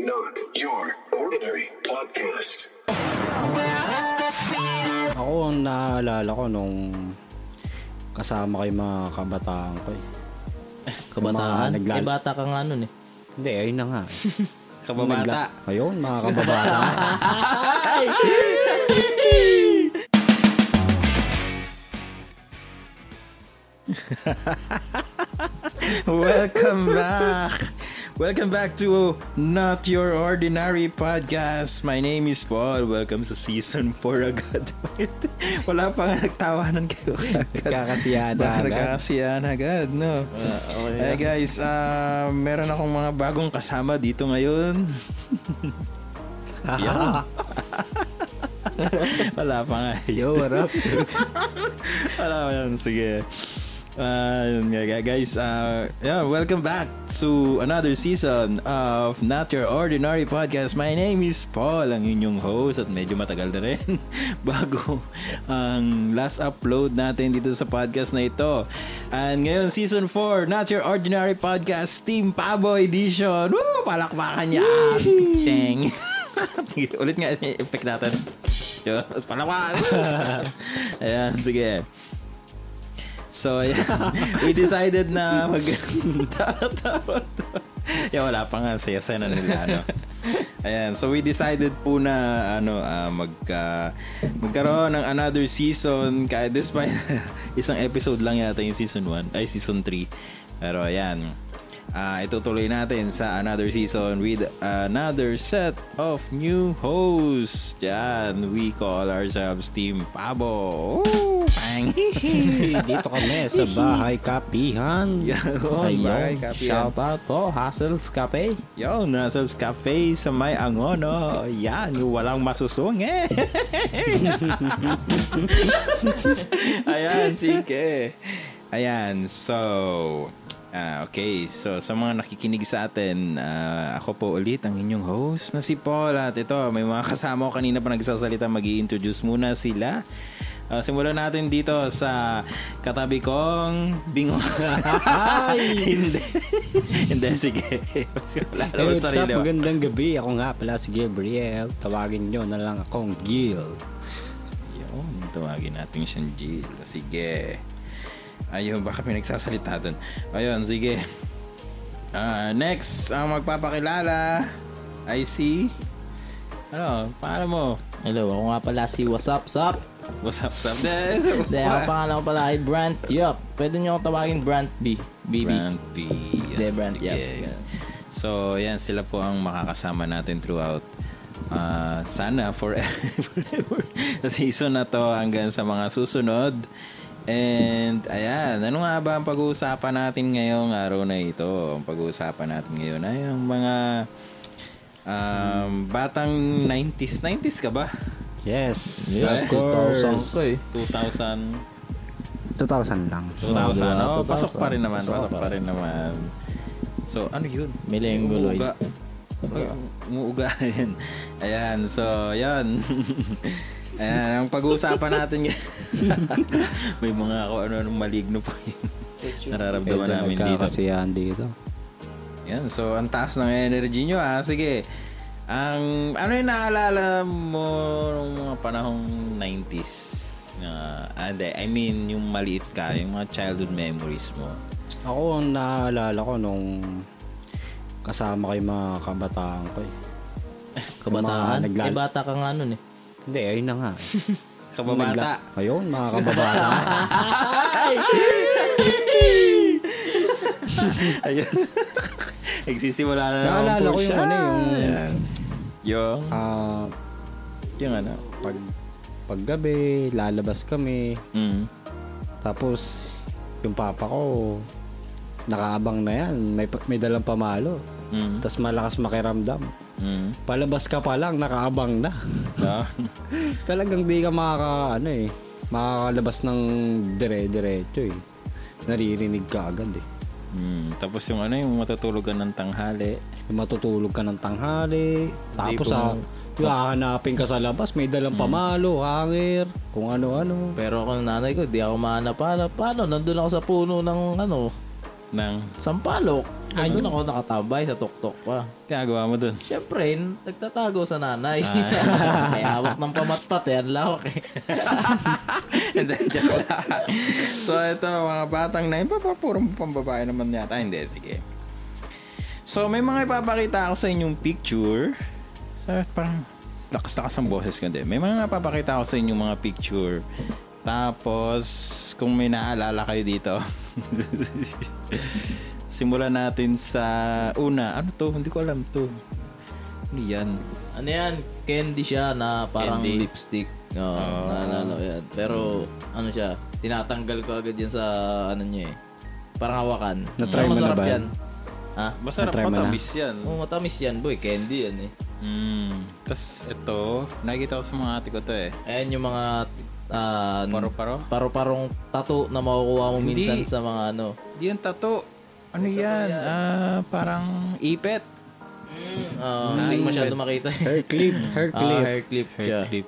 Not Your Ordinary Podcast. Ako, ang naalala ko nung kasama ko yung mga kabataan ko eh. Kabataan? Eh, bata ka nga nun eh. Hindi, ayun na nga. Kababata. Ayun, mga kababata. Welcome back to Not Your Ordinary Podcast. My name is Paul. Welcome sa Season 4 agad. Wala pa nga nagtawanan kayo. Nagkakasiyahan agad, no? Okay. Hey guys, meron akong mga bagong kasama dito ngayon. Wala pa nga. Yo, what up? Wala pa yan. Sige. Guys, welcome back to another season of Not Your Ordinary Podcast. My name is Paul, ang inyong host, at medyo matagal na rin bago ang last upload natin dito sa podcast na ito. And ngayon, Season 4, Not Your Ordinary Podcast, Team Pabo Edition. Woo! Palakpakan niya! Dang! Ulit nga yung effect natin. Palakpakan! Ayan, sige. So, yeah, we decided na wala pa nga, saya na nila, ano. Ayan, so we decided po na magkaroon ng another season, kahit despite isang episode lang yata yung season 1 ay season 3. Pero ayan, itutuloy natin sa another season with another set of new hosts. Yan, we call ourselves Team Pabo. Dito kami sa Bahay Kapihan. Bahay Kapihan. Shout out po, Hassels Cafe. Yo, Hassels Cafe sa may Angono. Yan, walang masusungit. Ayan, sige. Ayan, so okay, so sa mga nakikinig sa atin, ako po ulit ang inyong host na si Paul. At ito, may mga kasama ko kanina pa nagsasalita. Mag-i-introduce muna sila. Simulan natin dito sa katabi kong Bingo. Hindi, sige. Hey, what's up? Magandang gabi. Ako nga pala si Gabriel. Tawagin nyo na lang akong Gil. Yun, tawagin natin siyang Gil. Sige. Ayun, baka may nagsasalita dun. Ayun, sige. Next, ang magpapakilala ay si... pangalan mo? Hello, ako nga pala si What's Up, Sup? What's up? Dahil ang pangalan ko pala ay Brant Yup. Pwede nyo akong tawagin Brant B. BB. Brant B. Dahil Brant Yup. So, yan, sila po ang makakasama natin throughout. Sana forever. Sa season na to hanggang sa mga susunod. And, ayan, ano nga ba ang pag-uusapan natin ngayong araw na ito? Ang pag-uusapan natin ngayon ay ang mga batang 90s. 90s ka ba? Yes, of course. 2000 lang. 2000. Pasok pa rin naman. So, ano yun? Millennialoid. Umuuga. Ayan, so, yan. Ayan, ang pag-uusapan natin may mga anong maligno po yun. Nararamdaman namin dito. Nagkakasiyahan dito. Yan, so ang taas ng energy nyo, sige. Ano yung naalala mo nung mga panahong 90s? I mean, yung maliit ka, yung mga childhood memories mo. Ako, ang naalala ko nung kasama ko yung mga kabataan ko eh. Kabataan? Eh, bata ka nga nun eh. Hindi, ayun na nga. Kababata. Ayun, mga kababata. Ayun. Nagsisimula na naalala ko yung yung paggabi, lalabas kami. Tapos, yung papa ko, nakaabang na yan. May dalang pamalo. Tapos malakas makiramdam. Palabas ka pa lang, nakaabang na. Talagang di ka makakalabas ng dire-diretso eh. Naririnig ka agad eh. Tapos yung matutulog ka ng tanghali. Tapos hahanapin ka sa labas, may dalang pamalo, hangir, kung ano-ano. Pero ako ng nanay ko, di ako mahanap. Paano? Nandun ako sa puno ng Sampalok. Ayun ako nakatabay sa tuktok pa. Ginagawa mo dun? Siyempre, nagtatago sa nanay. Kaya hawak ng pamatpat eh. Ang lawak eh. Hindi, joke lang. So, ito, mga batang na, purong pambabae naman yata. Hindi, sige. So, may mga ipapakita ako sa inyong picture. So, parang lakas-lakas ang boses ko din. May mga ipapakita ako sa inyong mga picture. Tapos, kung may naalala kayo dito, simulan natin sa una. Ano to? Hindi ko alam to. Ano yan? Ano yan? Candy siya na parang Candy. lipstick. Naalala ko yan. Pero, ano siya, tinatanggal ko agad yan sa, ano niya eh. Parang hawakan. Na-try mo na masarap ba? yan. Ha? Masarap, Na-try mo na? matamis yan. Matamis yan, boy. Candy yan eh. Tapos, ito, nakikita ko sa mga ate ko to eh. Ayan yung mga Paro-paro? Paro-parong tattoo na makukuha mo Hindi. minsan sa mga ano. Di yung tattoo. Ano yan? Parang ipet. Hindi ko masyado makita. Hair clip. Hair clip. Hair clip siya. Hair clip.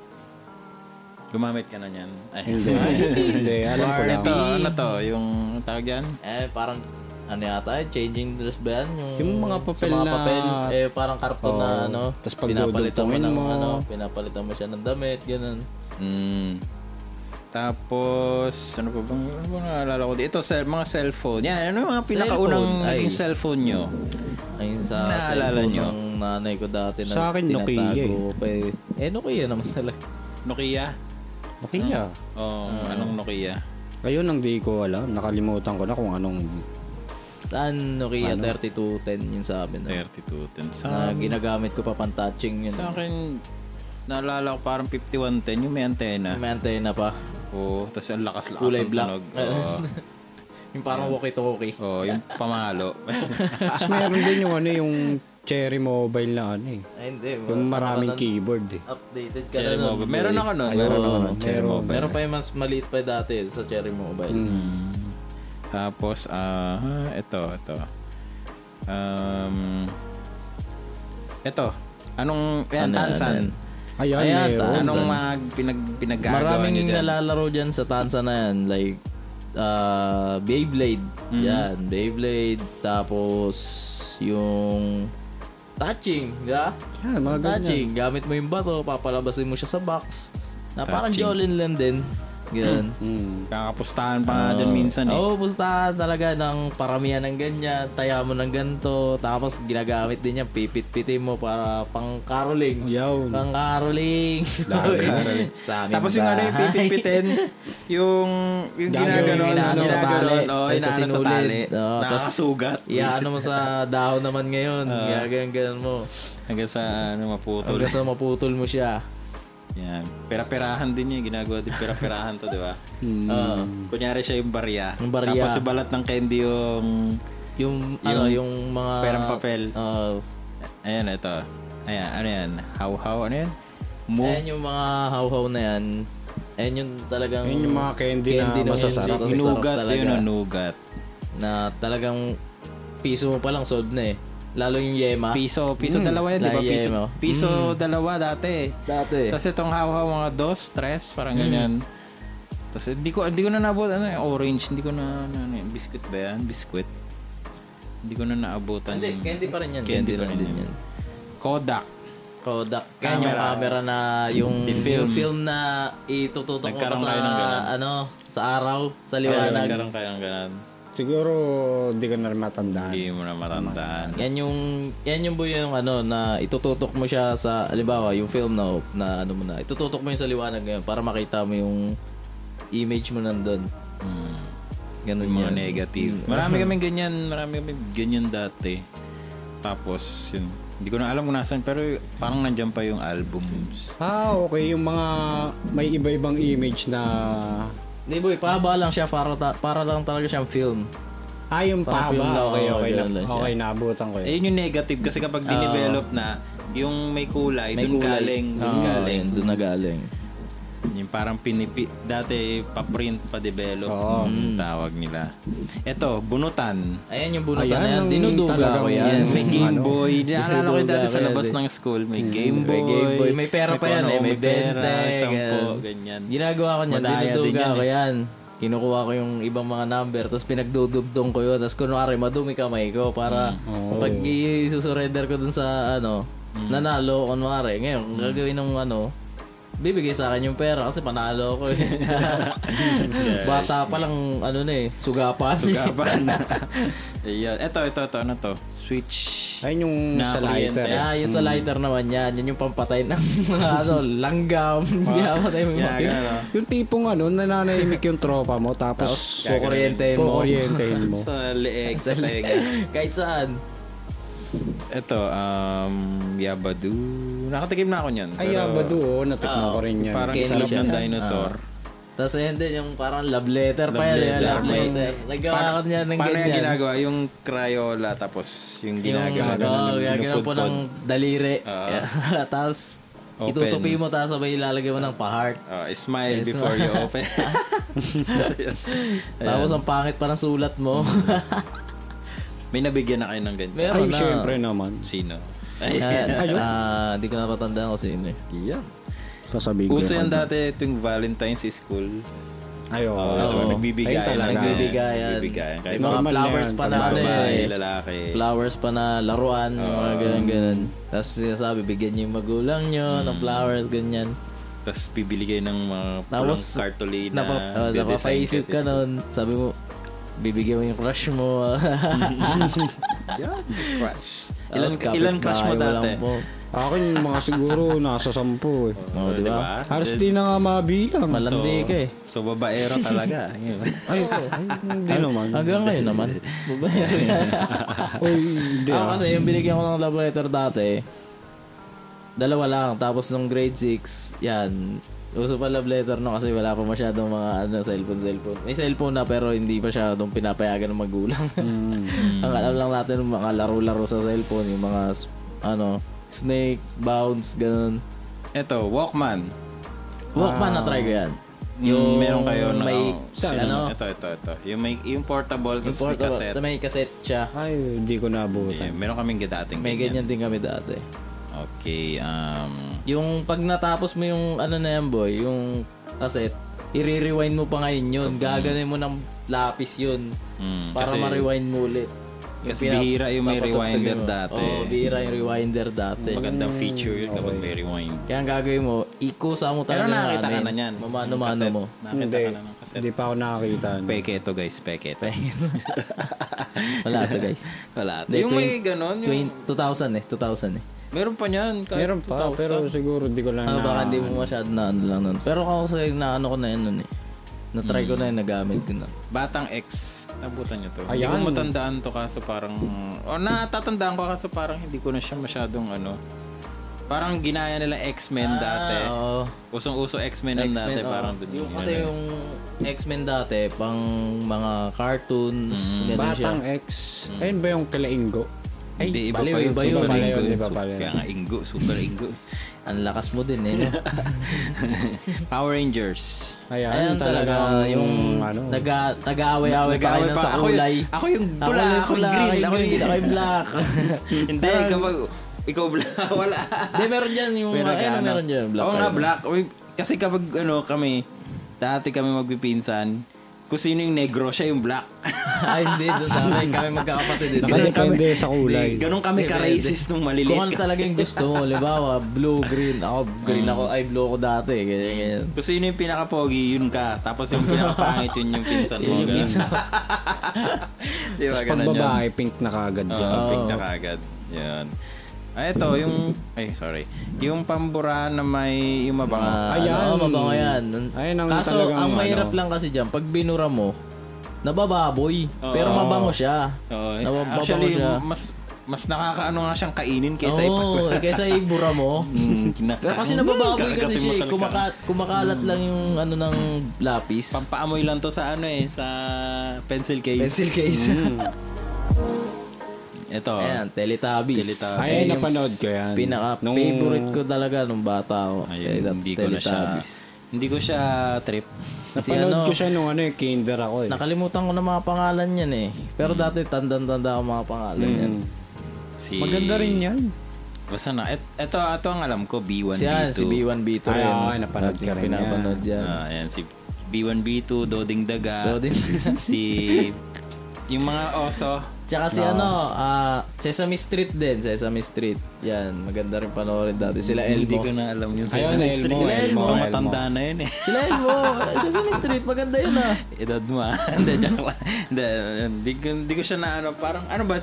Gumamit ka na yan. Ay. Hindi. Alam ko lang. Ito, ano to? Yung tawag yan? Parang ano yata, changing dress ba yan? Yung mga papel sa mga na- papel, parang karton na ano. Tas pag pinapalitan mo dudugtungin ng mo. ano, pinapalitan mo siya ng damit, ganun. Tapos, ano pa bang naalala ko dito? Ito, mga cellphone. Yan, ano yung mga pinakaunang Cellphone? Ay. naging cellphone nyo? Ayun sa Naalala cellphone nyo? ng nanay ko dati na Sa akin, Nokia tinatago ko pa eh. Nokia naman talaga. Nokia? Nokia. Anong Nokia? Ayun ang di ko alam. Nakalimutan ko na kung anong... Saan Nokia 3210 yung sa amin. 3210. Na ginagamit ko pa pang-touching yun. Sa akin, naalala ko parang 5110, yung may antena. May antena pa. Oo, tapos ang lakas-lakas Kulay ang black. tunog. Oo. Yung parang walkie-talkie. Yung pamalo. Tapos meron din yung ano, yung Cherry Mobile na ano eh. Ay, hindi. Yung maraming keyboard eh. Updated ka Cherry na nun. Mobile. Meron ako nun. Meron ako nun. Cherry Mobile. Meron pa yung mas maliit pa dati sa Cherry Mobile. Tapos, ito. Ito. Anong, Tansan? Ayan, Ayan, meron. Tansan. Anong pinag-gagawa nyo Maraming dyan? nalalaro dyan sa Tansa na yan. Like, Beyblade. Yan, Beyblade. Tapos, yung touching, di ba? Yan, mga ganyan. Touching. Gamit mo yung bato, papalabasin mo siya sa box. Na parang Touching. Jolin lang din. Ganun. Kakapustahan pa nga dyan minsan eh. Oo, pustahan talaga ng paramihan ng ganyan. Taya mo ng ganito. Tapos ginagamit din yan. Pipit-pitin mo para pang-caroling. Yaw. Pang-caroling. Sa aming Tapos yung ano yung bahay. pipit-pitin, yung ginaganon, Inaano sa tali. Ay, sa inaano sinulid. Oo, tas nakakasugat. Iyaano mo sa dahon naman ngayon. Ganyan mo. Hanggang sa maputol. Hanggang sa maputol mo siya. Yan. Pera-perahan din yun. Ginagawa din pera-perahan to, di ba? Kunyari siya yung barya. Yung barya. Tapos yung balat ng candy Yung mga... perang papel. Oo. Ayan, ito. Ayan, ano yan? How, ano yan? Ayan yung mga how-how na yan. Ayan yung talagang... Yun yung mga candy na masasarap. Nugat talaga. yun, nugat. Na talagang piso mo pa lang solve na eh. Lalo yung yema. Piso dalawa yan, di ba? Yema. Piso dalawa dati. Dati. Tapos itong how, mga 2, 3, parang ganyan. Tapos hindi ko na naabot, orange, hindi ko na, biscuit ba yan? Biscuit. Hindi ko na naabutan. Hindi, candy pa rin yan. Candy Candy pa lang rin din yan. yan. Kodak. Kaya yung camera na yung Film. yung film na itututok mo pa Nagkaroon sa kayo ng ganun. sa araw, sa liwanag. Nagkaroon kayang ganun. Siguro, hindi ka na rin matandaan. Hindi mo na matandaan. Yan yung boy yung na itututok mo siya sa halimbawa yung film na ano mo na itututok mo yun sa liwanag ngayon para makita mo yung image mo nandun. Ganun Yung mga yan. negative. Marami kaming ganyan dati. Tapos, yun. Hindi ko na alam kung nasan, pero parang nandyan pa yung albums. Okay. Yung mga may iba-ibang image na... Hindi boy, pahaba lang siya para lang talaga siyang film. Yung Parang film lang, pahaba. Okay, ganun lang siya. okay, naabutan ko yun. Ayun yung negative kasi kapag dinevelop na, yung may kulay, dun galing. Doon na galing. Yung parang dati pa-print, pa-develop. Tawag nila. Eto, bunutan. Ayan yung bunutan na yan. Ayan, Dinuduga talagang ko yan. May Game Boy. Naalala ko Dinuduga dati sa ko labas yan, ng school. May Game May Boy. Game Boy. May pera pa yan eh. May 20. pera, 10, ganun. ganyan. Ginagawa ko niyan. Madaya din Dinuduga yan ko eh. yan. kinukuha ko yung ibang mga number, tapos pinagdudugtong ko yun, tapos kunwari madumi kamay ko para pag i-surrender ko dun sa nanalo, kunwari, ngayon, gagawin ng bibigay sa akin yung pera kasi panalo ko eh. Bata pa lang, sugapan. Ayan. Ito, ano to? Switch. Ayun yung sa lighter. Yung sa lighter naman yan. Yan yung pampatay ng mga langgam. Pinapatay mo Yung tipong nananahimik yung tropa mo tapos kukuryentehin mo. Sa leeg, sa leeg. Kahit saan. Ito, Yabadu. Nakatikim na ako niyan. Ay, Yabadu, natikman ko rin yan. Parang Candy sarap siya. ng dinosaur. Tapos ayun din, yung parang love letter pa yan. Love letter. Nagawa ko niya ng Paano ganyan. yung ginagawa? Yung Crayola, tapos yung ginagawa. Gagawa po ng daliri. Tapos, Open. itutupi mo, tapos sabay ilalagay mo ng pa-heart. Smile before you open. Tapos, ang pangit pa ng sulat mo. May nabigyan na kayo ng ganyan. Meron Ay, na. syempre naman. Sino? Hindi ko napatandaan ko sino eh. Yeah. Sasabihin ko. Uso yan dati itong Valentine's School. Ay, oo. Nagbibigay. Ayun talaga. Nagbibigayan. Kahit Yung mga normal flowers yan, pa na babae, lalaki. flowers pa na laruan, mga ganun. Tapos sinasabi, bigyan niyo yung magulang niyo ng flowers, ganyan. Tapos bibili kayo ng mga pulang cartolina. Napapaisip ka nun. Sabi mo, bibigyan mo yung crush mo. Yeah, crush. Tapos Ilan crush mo kapitbahay dati? lang po. Akin mga siguro nasa 10 eh. Di ba? Halos di na nga mabilang. Malandi ka eh. So, babaero talaga. Ay, hindi naman. Hanggang ngayon naman. Uy, hindi Ako kasi yung binigyan ko ng love letter dati, 2 lang. Tapos nung grade 6, yan. Uso pa love letter no kasi wala pa masyadong mga cellphone. May cellphone na pero hindi pa masyadong pinapayagan ng magulang. Ang alam lang natin yung mga laro-laro sa cellphone, yung mga snake, bounce, ganun. Ito, Walkman. Walkman na try ko yan. Yung meron kayo na ito. Yung portable tapos may cassette. May cassette siya. Ay, hindi ko nabutan. Meron kaming dating May ganyan din kami dati. Okay, Yung pag natapos mo yung na yan boy, yung cassette, i-rewind mo pa ngayon yun. Gaganin mo ng lapis yun. Para ma-rewind mo ulit. Kasi bihira yung may rewinder dati. Bihira yung rewinder dati. Magandang feature yun kapag may rewind. Kaya ang gagawin mo, ikusa mo talaga. Pero nakakita ka na yan. Mamano-mano mo. Nakakita ka na ng cassette. Hindi pa ako nakakita. Peke ito guys, peke ito. Wala ito guys. Wala. Yung may ganon. 2000 eh. Meron pa niyan. Meron pa, pero siguro hindi ko lang baka hindi mo masyado na lang nun. Pero kasi naano ko na yun nun eh. Na-try ko na yun, nagamit ko na. Batang X, nabutan nyo to. Ayan. Hindi ko matandaan to kaso parang... natatandaan ko kaso parang hindi ko na siya masyadong Parang ginaya nila X-Men dati. Oo. Usong-uso X-Men lang dati. Parang dun yung kasi yung X-Men dati, pang mga cartoons, ganun siya. Batang X. Ayun ba yung kala Ingo? Ay, Hindi, iba baliw, pa yun. iba yun. Super Pala Ingo. yun, iba pala yun. Kaya nga Ingo, Super Ingo. Ang lakas mo din eh, no? Power Rangers. Ayan talaga yung nag-aaway-aaway pa kayo sa kulay. Ako yung pula, ako yung green. Ako yung black. Hindi, kapag ikaw black, wala. Hindi, meron dyan yung, meron dyan. Oo nga, black. Kasi kapag kami, dati kami magpipinsan, kung sino yung negro, siya yung black. Ay, hindi. Doon sa amin, kami magkakapatid din. Nakadepende sa kulay. Ganun kami ka-racist nung maliliit. Kung ano talaga yung gusto mo, halimbawa, blue, green. Ako, green ako. Ay, blue ako dati. Ganyan. Kung sino yung pinaka-pogi, yun ka. Tapos yung pinaka-pangit, yun yung pinsan mo. Yung pinsan. Di ba, Tapos pag ganun yun? babae, pink na kagad dyan. Pink na kagad. Yan. Ito, yung... Yung pambura na may... Yung mabango. Ayan. Mabango yan. Ayan ang Kaso, talagang ang mahirap lang kasi dyan, pag binura mo, nabababoy. Pero mabango siya. Nababango Actually, siya. mas nakakaano nga siyang kainin kaysa kaysa ibura mo. Pero kasi nabababoy kasi siya. Kumakalat lang yung ng lapis. Pampaamoy lang to sa sa pencil case. Pencil case. Ito. Ayan, Teletubbies. Ay, napanood ko yan. Pinaka-favorite ko talaga nung bata ako. Hindi ko siya trip. Napanood ko siya nung kinder ako eh. Nakalimutan ko na mga pangalan yan eh. Pero dati tanda-tanda ako mga pangalan yan. Maganda rin yan. Basta na. Ito ang alam ko, B1, B2. Si B1, B2 rin. Ay, napanood ka rin yan. Pinapanood yan. Ayan, B1, B2, Doding Daga. Si... Yung mga oso. Tsaka si Sesame Street din. Sesame Street. Yan, maganda rin panoorin dati. Sila Elmo. Hindi ko na alam yung Ayun, Sesame Street. Elmo. Sila Elmo. Elmo. Matanda na yun eh. Sila Elmo. Sesame Street, maganda yun Edad mo Hindi, joke lang. Hindi ko siya na parang, ano ba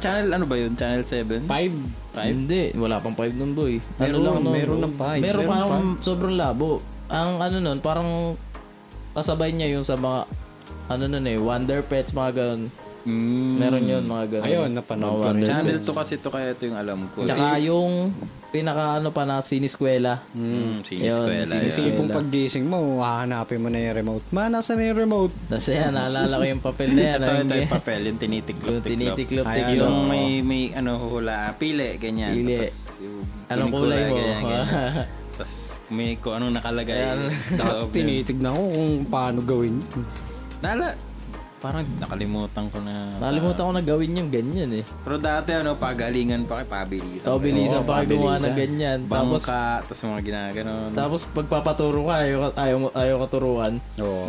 yun? Channel 7? 5? Hindi, wala pang 5 nun boy. Meron ng 5. Meron parang sobrang labo. Ang nun, parang kasabay niya yung sa mga, Wonder Pets, mga ganun. Meron yun, mga ganun. Ayun, napanood ko rin. Channel 2 kasi ito, kaya ito yung alam ko. Tsaka yung pinaka na Siniskwela. Siniskwela. Kasi kung paggising mo, hahanapin mo na yung remote. Nasa na yung remote? Kasi yan, naalala ko yung papel na yan. Ito yung papel, yung tinitiklop. Yung may hula, pili, ganyan. Pili. Anong kulay mo? Tapos may kung anong nakalagay. Tinitignan ko kung paano gawin. Parang nakalimutan ko na. Nakalimutan ko na gawin yung ganyan eh. Pero dati pagalingan pa pabilisan. Bilisan pa gumawa ng ganyan. Bangka, tapos mga ginaganon. Tapos pagpapaturo ka, ayaw katuruan. Oo.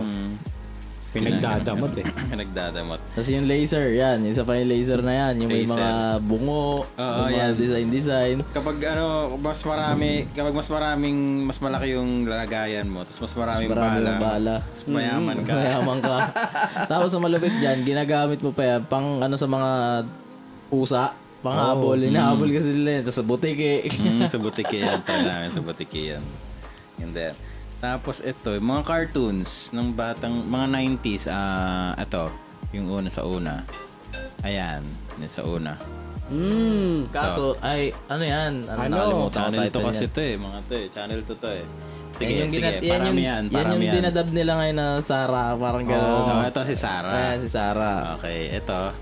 Pinagdadamot eh. Pinagdadamot. Tapos yung laser, yan. Isa pa yung laser na yan. Yung may mga bungo, mga design. Kapag mas malaki yung lalagayan mo, tapos mas maraming bala. Mas mayaman ka. Mayaman ka. Tapos sa malupit dyan, ginagamit mo pa yan pang sa mga pusa. Panghabol. Hinahabol kasi nila yan. Sa butike. Sa butike yan. Tayo namin sa butike yan. And then, tapos ito, mga cartoons ng batang, mga 90s, ito, yung una sa una. Ayan, yung sa una. Kaso, ano yan? Nakalimutan Channel ko 2 kasi yan. ito mga to Channel 2 to Sige, Yan yung dinadab nila ngayon na Sarah, parang gano'n. Ito si Sarah. Ayan, si Sarah. Okay, ito.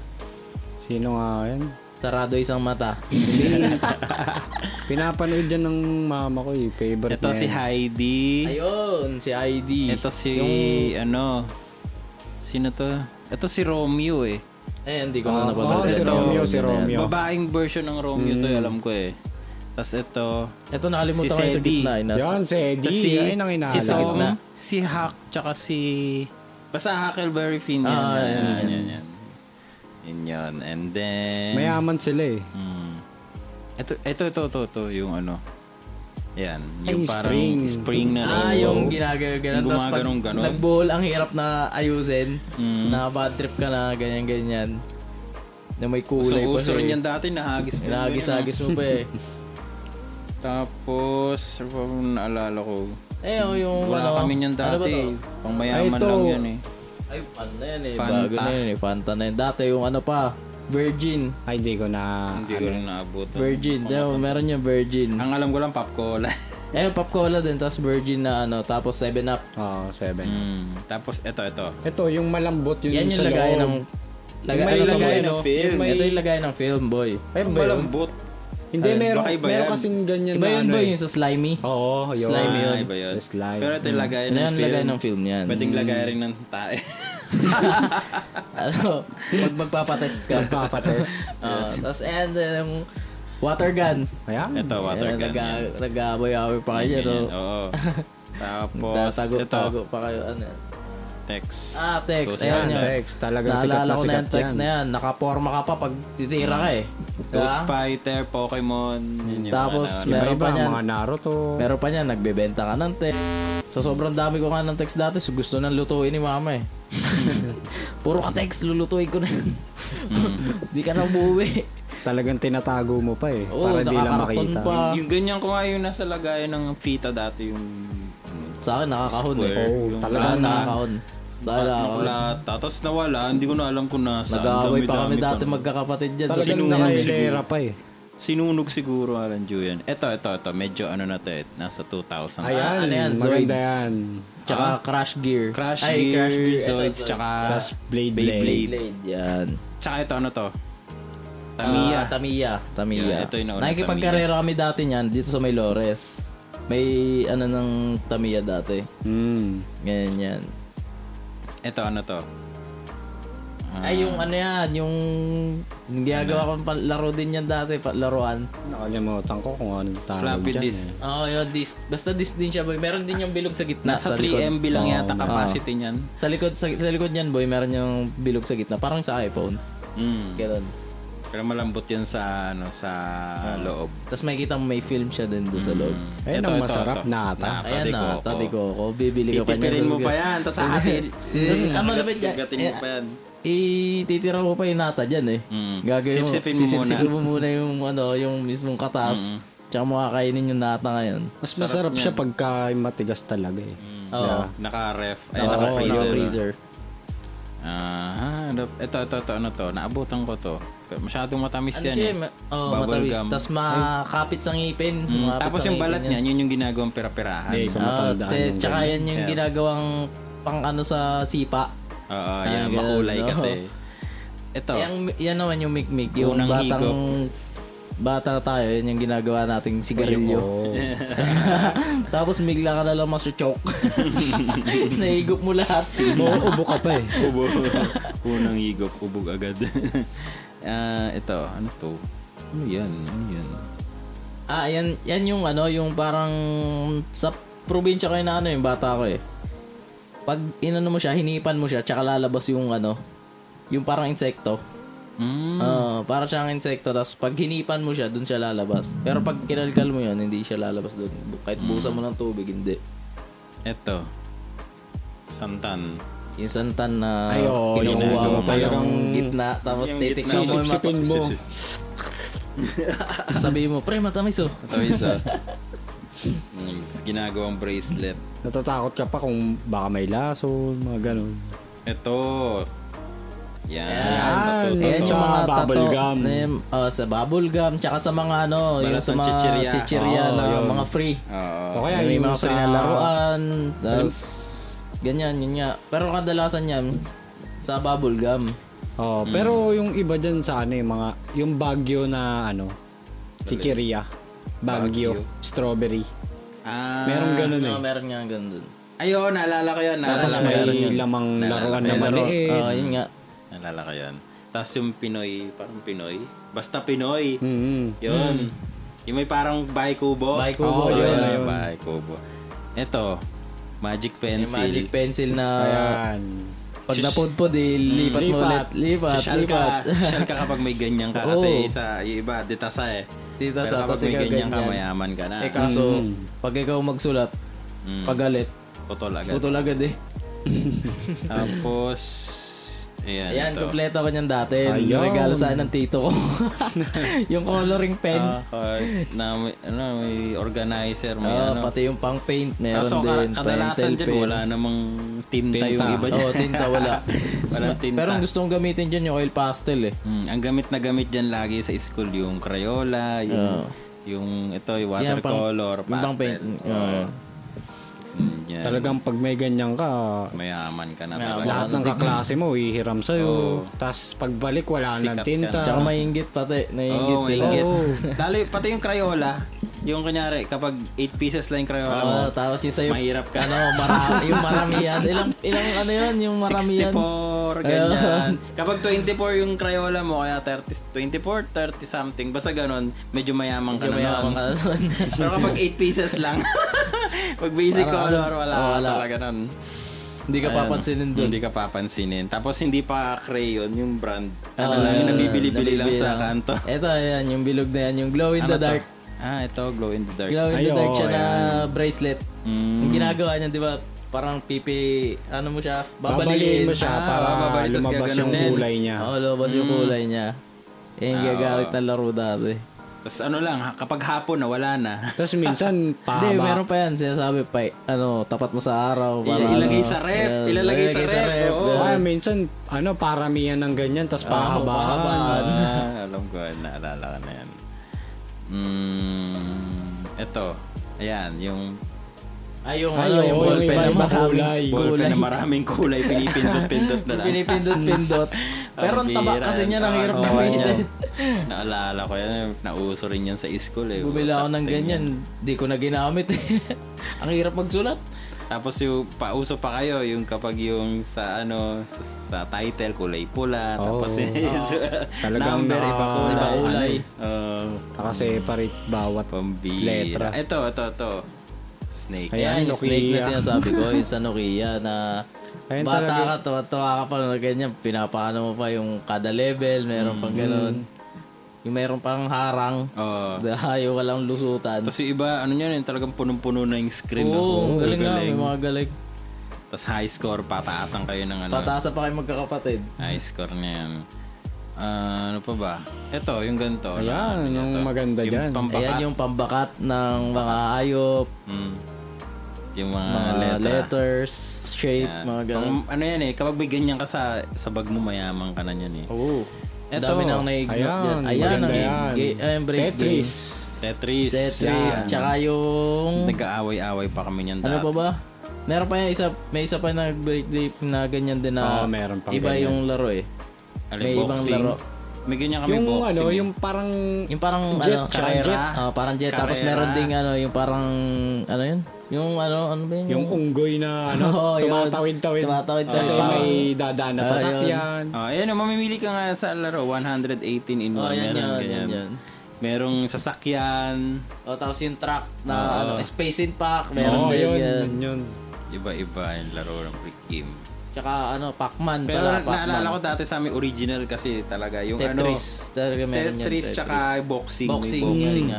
Sino nga yan? Sarado isang mata. Pinapanood yan ng mama ko eh. Favorite Ito si Heidi. Ayun, si Heidi. Ito si, sino to? Ito si Romeo eh. Hindi ko na napapasa. Si Romeo. Babaeng version ng Romeo to, alam ko eh. Tapos ito nakalimutan ko si sa gitna. Yan, si Eddie. Ayun ang si inaala. Tom, si Huck, tsaka si... Basta Huckleberry Finn yan. Yan. Yun. And then... Mayaman sila eh. Ito. Yung Yan. Yung parang spring na yung ginagawa. Tapos pag nag-ball, ang hirap na ayusin. Na-bad trip ka na, ganyan-ganyan. Na may kulay pa uso rin yan dati, nahagis mo. Nahagis mo pa eh. Tapos, ano pa naalala ko? Yung wala kami niyan dati. Pang mayaman lang yan eh. Ay, ano na yan eh. Fanta. Bago na yan eh. Fanta na yan. Dati yung Virgin. Ay, hindi ko rin naabot. Virgin. Meron yung Virgin. Ang alam ko lang, Pop Cola. Pop Cola din. Tapos Virgin na tapos 7-Up. Oo, 7. Tapos, ito. Ito, yung malambot yun yan sa yung lagay ng... lagay ng film. Ito yung lagay ng film, boy. Ay, malambot. Hindi, meron kasing ganyan iba na yun, boy, yung sa Slimy. Oo, yun. Slimy yun. Iba yun. Slime. Pero ito yung lagay ng film. Lagay ng film yan. Pwedeng lagay rin ng tae. Pag magpapatest ka. Tapos, and yung water gun. Ayan. Ito, water gun. Nag-aboy-aboy pa kayo. Oo. Tapos, tago pa kayo. Text. Text. Ayan, Ayan yun. text. Talagang sikat Naalala na ko na sikat yung text na yan. Nakaporma ka pa pag titira ka eh. Ghost Fighter, Pokemon. Tapos, Meron meron pa niyan. mga Naruto. Meron pa niyan. Nagbebenta ka ng text. So, sobrang dami ko nga ng text dati. So, gusto nang lutuin ni mama eh. Puro ka text, lulutuin ko na. Di ka na umuwi. Talagang tinatago mo pa eh. Oo, para di lang nakakarton makita. pa. Yung ganyan ko nga yung nasa lagayan ng Vita dati yung... Sa akin, nakakahon eh. Oo, talagang nakakahon. Dahil nakakahon. Tapos nawala, hindi ko na alam kung nasa. Nag-aaway pa kami dati magkakapatid dyan. Talagang nakailera pa eh. Sinunog siguro, Alan Julian. Ito. Medyo na to eh. Nasa 2000. Ayan, ano yan, maganda Zoids. yan. Tsaka Crash Gear. Crash Gear, Zoids, tsaka Tapos Blade. Blade. Yan. Tsaka ito, to? Tamiya. Tamiya. Ito yung nauna, Nakikipagkarera kami dati niyan dito sa May Lores. May ng Tamiya dati. Ganyan yan. Ito, to? Ay, yung ano yan, yung ginagawa ko laro din yan dati, laruan. Nakalimutan ko kung anong tawag Floppy dyan. disk. Oo, yun, basta disc din siya, boy. Meron din yung bilog sa gitna. Nasa sa 3 likod. MB lang yata capacity niyan. Sa likod niyan, boy, meron yung bilog sa gitna. Parang sa iPhone. Ganun. Pero malambot yan sa loob. Tapos makikita mo may film siya din doon sa loob. Ayun ang masarap na ata. Ayan na, tabi ko. Bibili ko pa niya. Itipirin mo pa yan. Tapos aatin. Tapos, malapit dyan. Gatin mo pa yan. Ititira mo pa yung nata dyan eh. Gagawin mo. Sisipsipin mo muna yung mismong katas. Tsaka mo kakainin yung nata ngayon. Mas masarap siya pagka matigas talaga eh. Oo. Naka-ref. Ay, Naka-freezer. Ito, ano to? Naabutan ko to. Masyadong matamis Ano yan siya? Bubble Matamis. gum. Tapos makakapit sa ngipin. Tapos yung balat niya, yun yung ginagawang pira-pirahan. Hindi, matandaan Tsaka yan yung ginagawang pang ano sa sipa. Oo, yan. Makulay kasi. Ito. Yan naman yung mikmik. Yung bata tayo, yun yung ginagawa nating sigarilyo. Tapos bigla ka na lang masu-choke. Nahigop mo lahat. Ubo ka pa eh. Ubo. Unang higop, ubog agad. Ito, ano to? Ano yan? Yan yung yung parang sa probinsya ko na yung bata ko eh. Pag inano mo siya, hinipan mo siya, tsaka lalabas yung yung parang insekto. Para siyang insekto, tapos pag hinipan mo siya, dun siya lalabas. Pero pag kinalkal mo yun, hindi siya lalabas dun. Kahit busa mo ng tubig, hindi. Ito. Santan. Yung santan na kinukuha mo pa yung gitna, tapos titikman mo. Sisipsipin mo. Sabihin mo, pre, matamis oh. Matamis ginagawang bracelet. Natatakot ka pa kung baka may laso, mga ganun. Ito. Yan, Ayan sa yung mga bubble gum. Sa bubble gum, tsaka sa mga yung sa mga chichirya na mga free. Oo. O kaya May yung mga free na laruan, tapos ganyan, yun nga. Pero kadalasan yan, sa bubble gum. Pero yung iba dyan sa yung Baguio na chichirya. Baguio. Strawberry. Meron ganun eh. Meron nga ganun dun. Ayun, naalala ko yun. Tapos may lamang laruan na maliit. Yun nga. Naalala ko yun. Tapos yung Pinoy, parang Pinoy. Basta Pinoy. Yun. Yung may parang bahay kubo. Bahay kubo. Yun. Bahay kubo. Ito, magic pencil. Yung magic pencil na pag napudpod lipat mo ulit. Lipat. Shal ka kapag may ganyan ka. Kasi yung iba, ditasa eh. Pero kapag may ganyan ka, mayaman ka na. Kaso, pag ikaw magsulat, pagalit, putol agad eh. Tapos, ayan, kompleto ko niyan dati. Regalo sa ng tito ko. Yung coloring pen. May organizer, may pati yung pang paint, meron din. Kadalasan dyan, wala namang tinta yung iba dyan. Tinta, wala. Walang tinta. Pero ang gustong gamitin dyan yung oil pastel eh. Ang gamit dyan lagi sa school, yung Crayola, yung watercolor, pastel. Yung pang paint. Talagang pag may ganyan ka, mayaman ka na talaga. Lahat ng kaklase mo hihiram sa'yo. Tapos pagbalik wala nang tinta. Tsaka maingit pati. Naingit sila. Lalo pati yung Crayola, yung kunyari kapag 8 pieces lang yung Crayola mo, tapos yung sa'yo, mahirap ka. Yung maramihan. Ilang yun, yung maramihan. 64, ganyan. Kapag 24 yung Crayola mo, kaya 24, 30 something, basta ganun, medyo mayaman ka na nun. Pero kapag 8 pieces lang, pag basic color, wala talaga nun. Hindi ka papansinin doon. Hindi ka papansinin. Tapos hindi pa crayon, yung brand. Lang, nabibili-bili lang sa kanto. Ito, ayan, yung bilog na yan, yung glow in the dark. Ito, glow in the dark. Glow in the dark siya na bracelet. Yung ginagawa niya, di ba, parang mo siya, babaliin mo siya para lumabas yung kulay niya. Lumabas yung kulay niya. Yung gagamit na laro dati. Tapos kapag hapon na, wala na. Tapos minsan, Hindi, meron pa yan. Sinasabi pa, tapat mo sa araw. Para, ilalagay sa rep. Ilalagay sa rep. Minsan, paramihan ng ganyan, tapos pahabahan. Alam ko, naalala ka na yan. Ito. Ayan, yung yung ballpen na maraming kulay. Na maraming kulay, pinipindot-pindot na lang. Pinipindot-pindot. Pero ang taba kasi niya, ang hirap gamitin. Naalala ko yan, nauso rin yan sa school eh. Bumila ako ng ganyan, di ko na ginamit. Ang hirap magsulat. Tapos yung pauso pa kayo, yung kapag yung sa sa title, kulay pula. Tapos talagang number, iba kulay. Naka-separate bawat letra. Ito. Snake. Ayan, yung Snake na sinasabi ko, yung sa Nokia na Ayun bata ka, tuwa ka pa na ganyan, pinapaano mo pa yung kada level, meron pang gano'n. Yung meron pang harang, ayaw ka lang lusutan. Tapos yung iba, talagang punong-puno na yung screen. Oo, galing nga, may mga galing. Tapos high score, pataasan kayo ng Pataasan pa kayo magkakapatid. High score na yan. Ano pa ba? Ito, yung ganito. Ayan, yung maganda dyan. Ayan yung pambakat ng mga hayop. Yung mga letters, shape, mga ganun. Ano yan kapag may ganyan ka sa bag mo, mayaman ka na yan Oo. Ito. Dami nang naignot dyan. Ayan, Tetris. Tsaka yung... Nag-aaway-aaway pa kami niyan dati. Ano pa ba? Meron pa yan, may isa pa na break na ganyan din na meron pang iba ganyan. yung laro May ibang laro. May ganyan kami yung boxing. yung parang jet, jet. Parang jet. Tapos meron ding yung parang yun? Yung ano ba yun? Yung unggoy na tumatawid-tawid. Kasi may dadaan na sasakyan. Ayan, mamimili ka nga sa laro, 118 in 1. Yan. Merong sasakyan. Tapos yung truck na Space Impact. Meron din yun. Iba-iba yung laro ng Brick Game. Tsaka Pac-Man. Pero naalala ko dati sa amin original kasi talaga yung Tetris. Talaga meron yan. Tetris tsaka boxing. Boxing.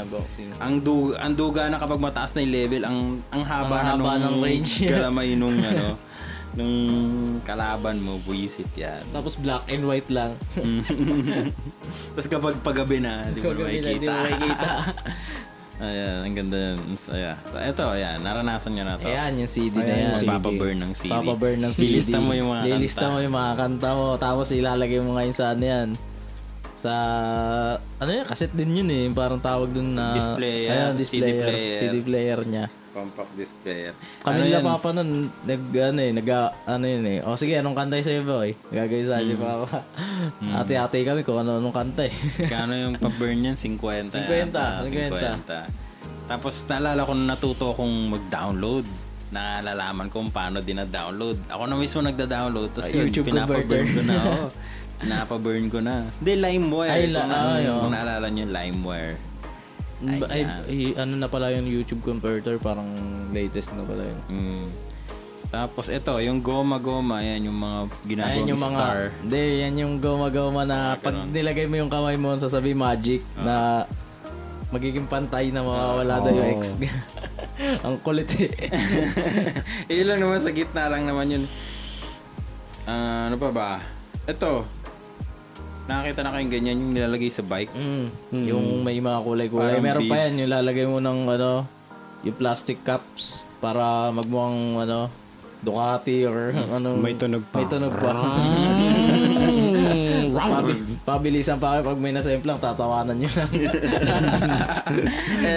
Ang duga na kapag mataas na yung level, ang haba ng range. Galamay nung nung kalaban mo, buwisit yan. Tapos black and white lang. Tapos kapag pagabi na, di mo makikita. Ayan, ang ganda yan. Ito, naranasan nyo na to. Ayan, yung CD na yan. Papaburn ng CD. Lilista mo yung mga kanta mo. Tapos ilalagay mo ngayon sa yan. Sa, cassette din yun Parang tawag dun na... Display. Ayan, CD player niya. Compact display. Kami nila papa nun, sige, anong kanta sa'yo, boy? Gagawin sa akin pa ako. Ate-ate kami kung anong kanta Kano yung pa-burn yan? 50. 50. Tapos naalala ko natuto akong mag-download. Nalalaman ko kung paano din-download. Ako na mismo nagda-download. Tapos YouTube pinapa-burn ko na. Pinapa-burn ko na. Hindi, LimeWire. Kung naalala nyo, LimeWire. Ano na pala yung YouTube converter, parang latest na pala yun. Tapos ito, yung goma-goma, yan yung mga ginagawang star. Hindi, yan yung goma-goma na pag nilagay mo yung kamay mo, sasabi magic na magiging pantay na mawawala daw yung X. Ang kulit Ilan naman sa gitna lang naman yun. Ano pa ba? Ito. Nakakita na kayong ganyan yung nilalagay sa bike. Yung may mga kulay-kulay. Meron pa yan, yung lalagay mo ng yung plastic cups para magmukhang Ducati or may tunog pa. Pabilisan pa kayo pag may nasa-imp lang, tatawanan nyo lang.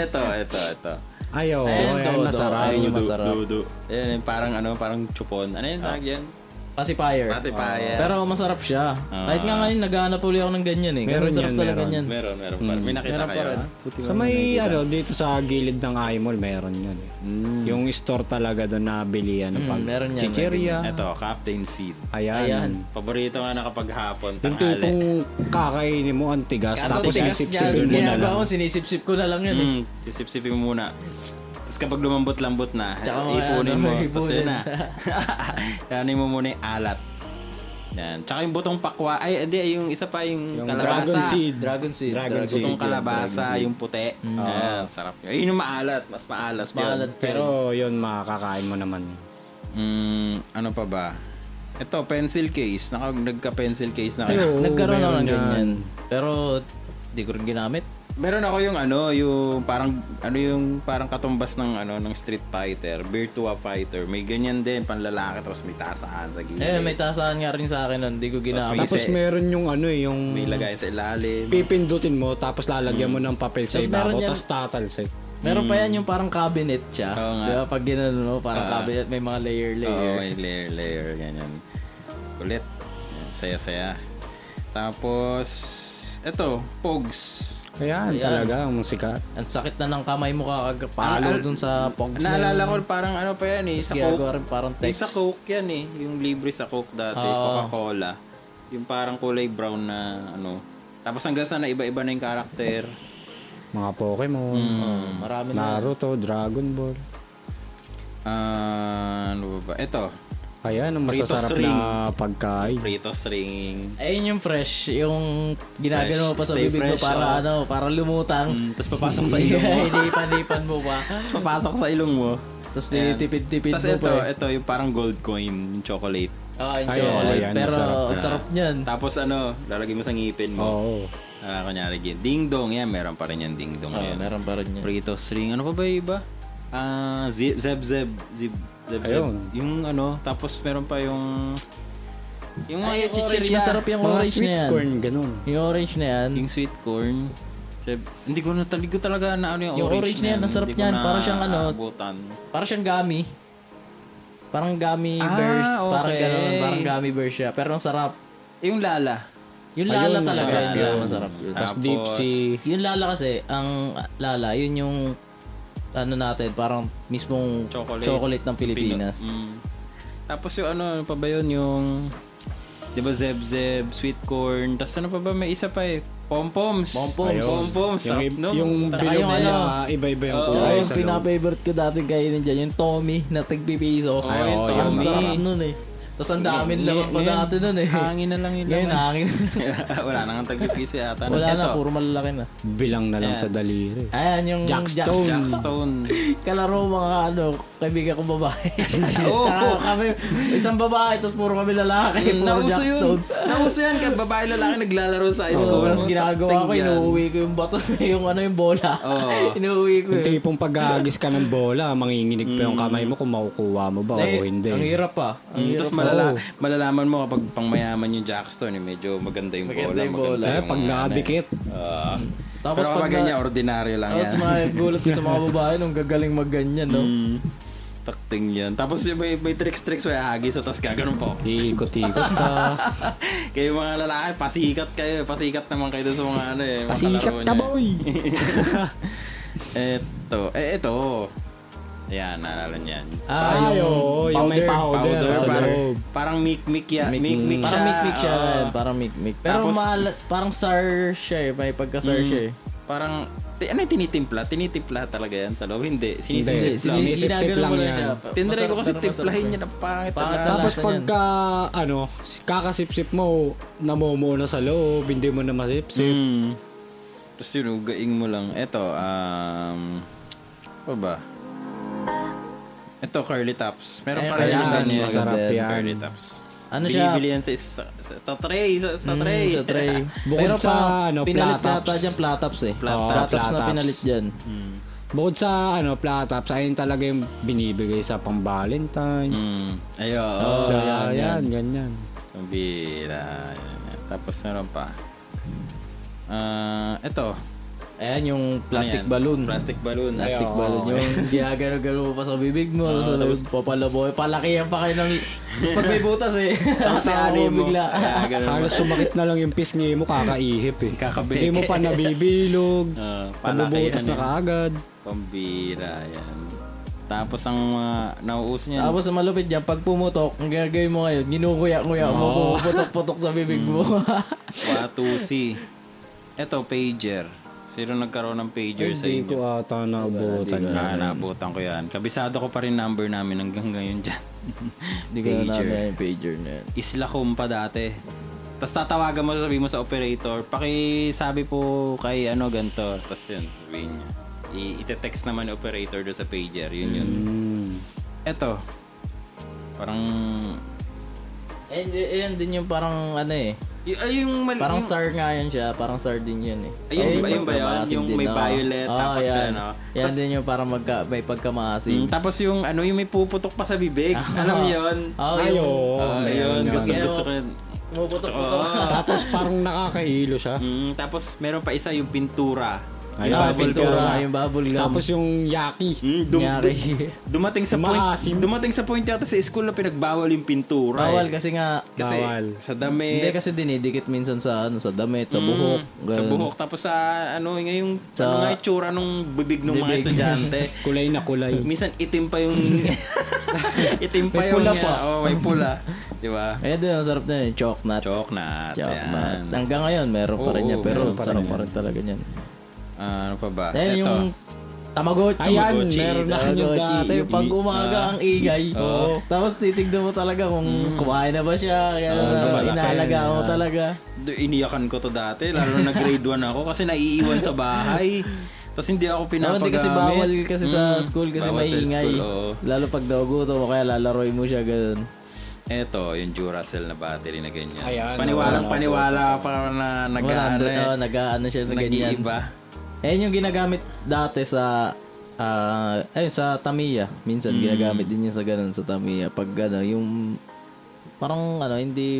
Ito. Ayan, masarap. Ayan, parang chupon. Ano yun? Yan? Pacifier. Pero masarap siya. Kahit nga ngayon, naghahanap ulit ako ng ganyan Meron masarap talaga ganyan. Meron. May nakita kayo. Sa may dito sa gilid ng iMall, meron yan. Yung store talaga doon na bilihan ng meron yan. chichirya. Ito, Captain Seed. Ayan. Paborito nga na kapag hapon, yung tanghali. tipong kakainin mo ang tigas, tapos sisip-sipin mo na Ginagawa lang. ko, sinisip-sip ko na lang yun. Sisip-sipin mo muna. Tapos kapag lumambot-lambot na, tsaka ipunin mo. Tapos yun na. Kanin mo muna yung alat. Yan. Tsaka yung butong pakwa. Yung isa pa yung kalabasa. Dragon seed. Butong kalabasa, yung puti. Sarap yun. Ayun yung maalat. Mas maalat. Pero yun, makakakain mo naman. Ano pa ba? Ito, pencil case. Nagka-pencil case na kayo. Nagkaroon ako ng ganyan. Pero, di ko rin ginamit. Meron ako yung parang katumbas ng Street Fighter, Virtua Fighter. May ganyan din panlalaki, tapos may tasahan sa gilid. May tasahan nga rin sa akin nun, hindi ko ginamit. Tapos meron yung yung may lagay sa ilalim. Pipindutin mo, tapos lalagyan mo ng papel sa ibabaw, tapos tatalsik. Meron pa yan yung parang cabinet siya. Diba? Pag ginano mo, parang cabinet, may mga layer. May layer, ganyan. Kulit. Saya-saya. Tapos Ito, Pogs. Ayan, talaga ang sikat. Ang sakit na ng kamay mo kakagpalo dun sa Pogs na Naalala ko parang ano pa yan eh. Sa Coke. Parang text. Sa Coke yan eh. Yung libre sa Coke dati. Coca-Cola. Yung parang kulay brown na ano. Tapos hanggang sana iba-iba na yung karakter. Mga Pokemon. Marami na. Naruto, Dragon Ball. Ano ba? Ito. Ayan, ang masasarap na pagkain. Fritos ring. Ayun yung fresh, yung ginagano mo pa sa Stay bibig mo fresh, para para lumutang. Tapos papasok sa ilong mo. Hinipan mo pa. Tapos papasok sa ilong mo. Tapos tinitipid-tipid mo Tapos pa. ito yung parang gold coin, yung chocolate. Yung chocolate. ayan, Pero masarap sarap niyan. Tapos lalagay mo sa ngipin mo. Oo. Kunyari, ding dong. Yan, meron pa rin yan, ding dong. Meron pa rin yan. Fritos ring. Ano pa ba yung iba? Zeb. Ayun. Yung tapos meron pa yung Ay, yung orange, chichirya. masarap yung Mga orange na sweet yan. corn, ganun. Yung orange na yan. Yung sweet corn. Hindi ko talaga na ano Yung orange na yan, ang sarap niyan. Parang siyang parang siyang gummy. Parang gummy bears. okay. Parang gano'n. Parang gummy bears siya. Pero ang sarap. Yung lala. Yung lala Ayun, talaga. masarap Yun, yun. masarap yun. Tapos deep sea. Yung lala kasi, ang lala, yun yung natin, parang mismong chocolate ng Pilipinas. Tapos yung ano pa ba yun? Yung, di ba Zeb, sweet corn. Tapos ano pa ba? May isa pa eh. Pompoms. Sarap nun. Yung Tsaka bilog yung na iba-iba yung Tsaka kulay yung sa loob. pinapavorite ko dati kainin dyan, yung Tommy na tigpipiso. yung Ang Tommy. sarap nun eh. Tapos ang daming laman pa Ngayon, dati nun eh. hangin na lang yun. Ngayon, hangin. Wala nang tagpipisi ata. Wala na, puro malalaki na. Bilang na lang sa daliri. Ayan, yung Jackstone. Jackstone. Kalaro mga kaibigan kong babae. Tsaka kami, isang babae, tapos puro kami lalaki. Puro Jackstone. Nauso yun. Babae lalaki naglalaro sa high school. Tapos ginagawa ko, inuuwi ko yung bato, yung bola. Inuuwi ko Yung tipong pag-aagis ka ng bola, manginginig pa yung kamay mo kung makukuha mo ba o hindi. Ang hirap pa. Tapos malalaman mo kapag pangmayaman yung Jackstone, medyo maganda yung bola. bola. Pag nakadikit. Tapos pero kapag ganyan, ordinaryo lang tapos yan. gulat ko sa mga babae nung gagaling magganyan, no? Takting yan. Tapos may tricks may agis, so tapos gaganon po. Ikot-ikot ka. Kayo mga lalaki, pasikat kayo. Pasikat naman kayo doon sa mga ano eh. Pasikat ka, boy! Ito. Ayan, naalala niyan. Yung may powder sa loob. Parang mikmik siya. Parang mikmik siya. Parang mikmik. Pero parang sour siya eh. May pagka-sour siya eh. Parang, ano yung tinitimpla? Tinitimpla talaga yan sa loob? Hindi. Sinisip lang. Sinisip lang yan. Tinry ko kasi timplahin niya na pangit. Tapos pagka, kakasipsip mo, namumuo na sa loob, hindi mo na masipsip. Tapos yun, ugaing mo lang. Ito, ano ba? Ito, curly tops. Meron pa rin Ayan, yung masarap yan. curly tops. Ano siya? Binibili yan sa tray. Sa tray. Sa tray. Bukod Pero sa, pinalit platops. yata dyan, platops eh. Platops na pinalit dyan. Bukod sa platops, ayun talaga yung binibigay sa pang-Valentine's. Ayun. Yan, ganyan. Bira. Tapos meron pa. Ito. Ayan yung plastic balloon. Plastic balloon. Plastic balloon. Yung ginagano-gano pa sa bibig mo. Tapos papalaboy. Palakihan pa kayo ng... Tapos pag may butas eh. Kasama mo bigla. Halos sumakit na lang yung pisngi mo, kakaihip eh. Kakabeke. Hindi mo pa nabibilog. Pabubutas na yan. kaagad. Pambira yan. Tapos ang nauuso niyan. Tapos sa malupit dyan, pag pumutok, ang gagawin mo ngayon, ginukuya-kuya mo, puputok-putok sa bibig mo. Watusi. Ito, pager. Sino nagkaroon ng pager sa Hindi inyo? ko ata naabutan yan. Naabutan ko yan. Kabisado ko pa rin number namin hanggang ngayon dyan. Hindi ko na namin yung pager na yan. Isla Kumpa dati. Tapos tatawagan mo, sabihin mo sa operator, pakisabi po kay ganito. Tapos yun, sabihin niya. Ite-text naman yung operator doon sa pager. Yun. Eto. Parang... Ayan din yung parang parang SAR nga yan siya. Parang SAR din yan eh. Ayun ba yun? Yung may violet. Tapos yan. Yan din yung parang may pagkamaasim. Tapos yung yung may puputok pa sa bibig. Alam yun? Ayun. Gusto ko yun. Pumuputok-putok. Tapos parang nakakailo siya. Tapos meron pa isa yung pintura. Pintura, yung bubble gum. Tapos yung yaki. Dumating sa point yata sa school na pinagbawal yung pintura. Bawal kasi nga. Kasi sa damit. Hindi kasi dinidikit minsan sa damit, sa buhok. Sa buhok. Tapos sa yung itsura nung bibig ng mga estudyante. Kulay na kulay. Minsan itim pa yung may pula pa. May pula. Diba? Doon, ang sarap na yun. Choknut. Yan. Hanggang ngayon, meron pa rin niya. Pero sarap pa rin talaga niyan. Ano pa ba? Dahil yung Tamagotchi. Ayan, meron na yung dati. Yung pag umaga ang ingay. Tapos titignan mo talaga kung kumain na ba siya. Inaalaga mo talaga. Iniyakan ko to dati. Lalo na grade 1 ako kasi naiiwan sa bahay. Tapos hindi ako pinapagamit. Hindi kasi bawal kasi sa school kasi maingay. Lalo pag nagugutom mo kaya lalaroy mo siya ganun. Eto, yung Duracell na battery na ganyan. Ayan, paniwala pa na nag-ano siya sa ganyan. Nag-iiba. Yung ginagamit dati sa sa Tamiya. Minsan ginagamit din niya sa ganun sa Tamiya. Pag yung parang hindi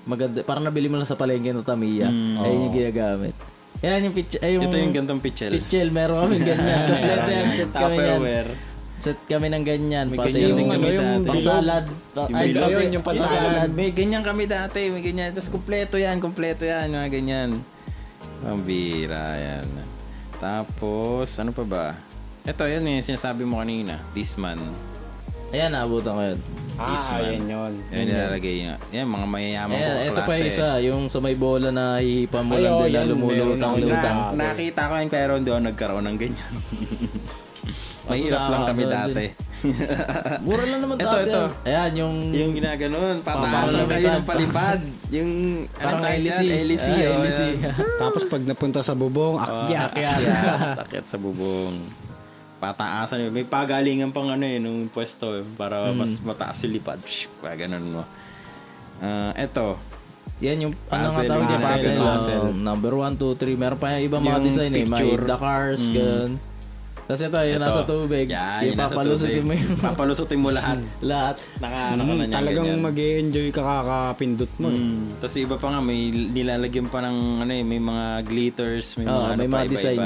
maganda, parang nabili mo lang sa palengke ng Tamiya. Yung ginagamit. Yan yung ito yung gantong pichel. Pichel, meron kami ganyan. Kompleto yan. Tupperware. Set kami ng ganyan. May ganyan din kami dati. Pang-salad. Yung pang-salad. May ganyan kami dati. May ganyan. Tapos kompleto yan. Mga ganyan. Ang bira yan. Tapos, ano pa ba? Ito, yan yung sinasabi mo kanina. Disman. Ayan, naabutan ko yun. Yan yun. Yan nilalagay niya. Yan, mga mayayaman ko klase. Ito pa yung isa. Yung sa may bola na hihipan mo lang din na lumulutang-lutang. Nakita ko yun pero hindi ako nagkaroon ng ganyan. Mahirap lang kami dati. Mura lang naman dati. Ito. Ayan, yung ginaganon. Pataasan kayo ng palipad. Yung parang LEC. Tapos pag napunta sa bubong, akyat sa bubong. Pataasan. May pagalingan pang nung pwesto para mas mataas yung lipad. Ganun mo. Ito. Yan yung nga tawag niya puzzle. Number 1, 2, 3. Meron pa yung ibang mga design May Dakars, ganun. Tapos ito, yung nasa tubig. Yung papalusutin mo yung... Papalusutin mo lahat. Lahat. Talagang mag-e-enjoy ka kakapindot mo. Tapos iba pa nga, may nilalagyan pa ng may mga glitters, may mga design.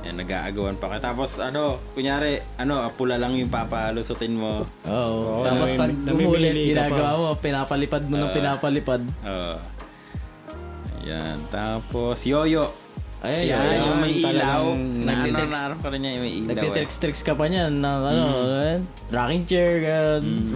Yan, nag-aagawan pa ka. Tapos kunyari, pula lang yung papalusutin mo. Oo. Tapos pag umulit, ginagawa mo, pinapalipad mo ng pinapalipad. Oo. Ayan. Tapos, yoyo. Ayan, yung may ilaw. Nagtitext ka pa niyan ng rocking chair,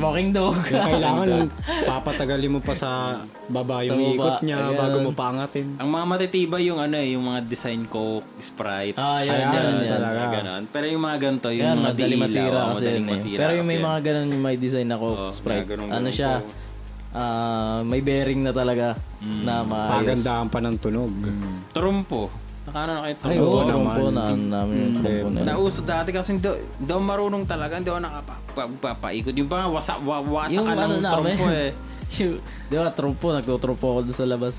walking dog. Kailangan papatagalin mo pa sa baba yung ikot niya bago mo paangatin. Ang mga matitibay yung mga design Coke, Sprite. Yan talaga. Ganon. Pero yung mga ganito, yung mga madaling masira kasi. Pero yung may mga ganon yung may design na Coke, Sprite. Siya? May bearing na talaga na maayos. Pagandahan pa ng tunog. Trumpo. Nakano na kayo trumpo namin yung trumpo na. Nauso dati kasi hindi ako marunong talaga, hindi ako nakapagpapaikot. Yung ba wasak ka ng trumpo Di ba, trumpo, nagtutrumpo ako doon sa labas.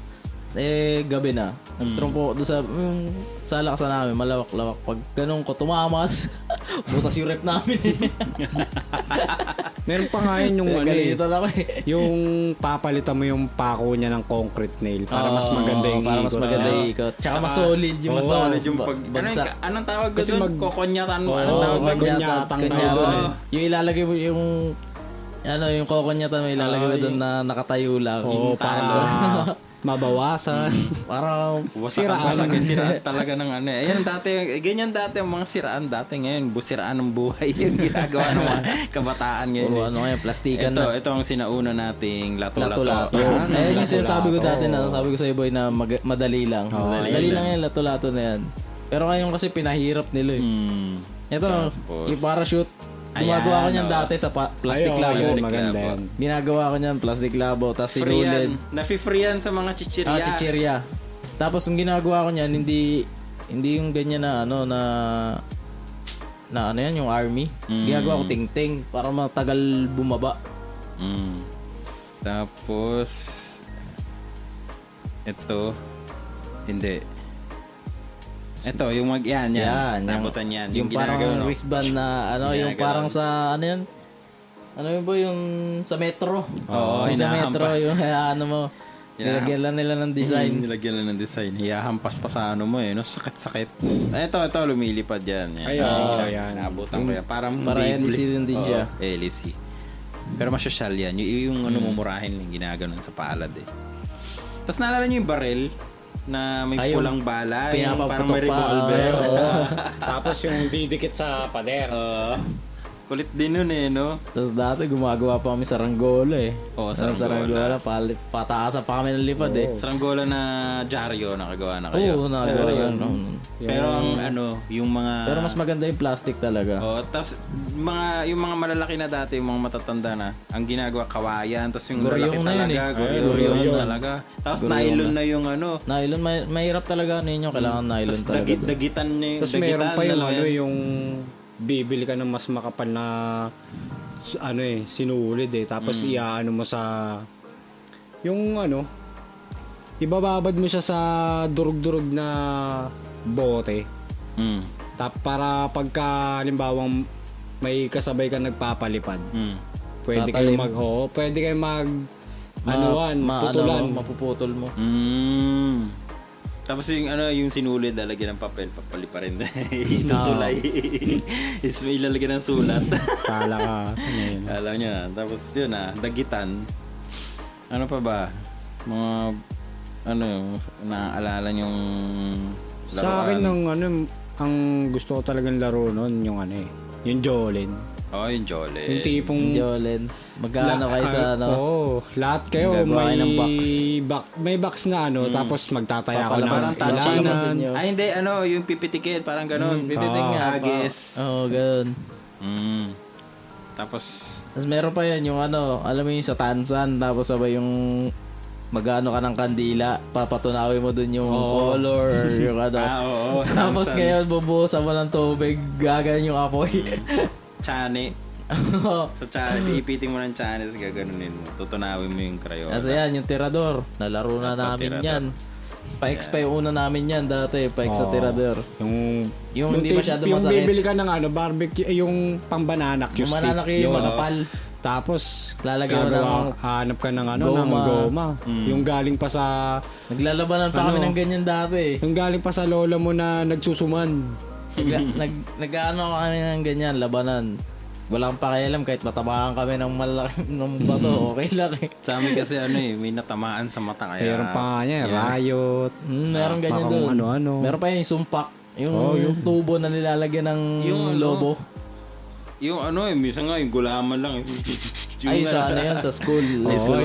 Gabi na. Nagtrumpo ako doon sa salaksa namin, malawak-lawak. Pag ganun ko, tumamas. Butas yung rep namin. Meron pa nga yun yung papalitan mo yung pako niya ng concrete nail para mas maganda yung para mas maganda yung ikot. Tsaka mas solid yung bagsak. Anong tawag ko doon? Kokonyatan mo. Anong tawag mo? Konyatang doon. Yung ilalagay mo yung yung kokonyatan mo ilalagay mo doon na nakatayo lang. Para mabawasan. Para siraan talaga ng Ayan dati, ganyan dati ang mga siraan dati ngayon, siraan ng buhay yung ginagawa ng mga kabataan ngayon. Puro plastikan na. Ito ang sinauna nating lato-lato. Ayun yung sinasabi ko dati sabi ko sa boy na madali lang. Madali lang yan, lato-lato na yan. Pero ngayon kasi pinahirap nila Ito, yung parachute. Gumagawa ko niyan dati sa plastic labo. Maganda yan. Ginagawa ko niyan plastic labo. Tapos sinulid. Nafi-free yan sa mga chichirya. Chichirya. Tapos yung ginagawa ko niyan, hindi yung ganyan na yan, yung army. Ginagawa ko ting-ting para matagal bumaba. Tapos ito hindi. Ito, yung yan. Nabutan yan. Yung parang wristband na, yung parang sa, yan? Ano yun ba yung sa metro? Oo, sa metro, yung mo. Nilagyan lang nila ng design. Nilagyan lang ng design. Hiyahampas pa sa ano mo eh. No? Sakit-sakit. Ito, lumilipad yan. Yan. Naabutan ko yan. Para LEC din siya. LEC. Pero masosyal yan. Yung mumurahin yung ginaganon sa palad eh. Tapos naalala nyo yung baril na may pulang bala. Yung parang may revolver. Tapos yung didikit sa pader. Kulit din nun eh, no? Tapos dati gumagawa pa kami sa Saranggola eh. Oo, Saranggola. Pataasan pa kami ng lipad eh. Saranggola na dyaryo nakagawa na kayo. Oo, nakagawa yun. Pero ang yung mga... Pero mas maganda yung plastic talaga. Tapos yung mga malalaki na dati, yung mga matatanda na, ang ginagawa kawayan, tapos yung lalaki talaga, goryong talaga. Tapos nylon na yung ano. Nylon, mahirap talaga yung kailangan nylon talaga. Tapos dagitan niya yung tapos meron pa yung yung bibili ka ng mas makapal na sinulid eh. Tapos iaano mo sa yung ibababad mo siya sa durug-durug na bote. Para pagka halimbawang may kasabay ka nagpapalipad. Pwede kayo putulan. Mapuputol mo. Tapos yung sinulid, lalagyan ng papel, papali pa rin. Itutulay. Ilalagyan ng sulat. Kala ka. Alam nyo na. Tapos yun dagitan. Ano pa ba? Mga, naaalala yung laruan. Sa akin, ang gusto ko talagang laro nun, yung Jolene. Yung Jolene. Yung tipong... Jolene. Magkano kayo sa lahat kayo may box na tapos magtataya ko ng tanchinan. Hindi, yung pipitikin, parang gano'n. Pipitik nga. Hagis. Gano'n. Tapos meron pa yan, yung alam mo yung sa tansan, tapos sabay yung magano ka ng kandila, papatunawin mo dun yung color or yung tapos ngayon, bubuhusan mo ng tubig, gagan yung apoy. Chane. Sa chane, ipiting mo ng chane, tapos gaganunin mo. Tutunawin mo yung crayola. Kasi yan, yung tirador. Nalaro na namin yan. Pa-X pa yung una namin yan dati. Pa-X sa tirador. Yung hindi masyado masakit. Yung bibili ka ng barbecue, yung pang-banana cue stick. Yung banana cue, yung makapal. Tapos, lalagyan mo hanap ka ng goma. Yung galing pa sa... Naglalabanan pa kami ng ganyan dati. Yung galing pa sa lola mo na nagsusuman. Nag-ano kami ng ganyan, labanan. Walang pakialam kahit matamaan kami ng malaki ng bato, okay lang eh. Sa amin kasi may natamaan sa mata kaya. Meron pa niya, riot. Meron ganyan doon. Meron pa yung sumpak, yung tubo na nilalagyan ng lobo. Yung minsan nga yung gulaman lang. Ay, sa yun, sa school.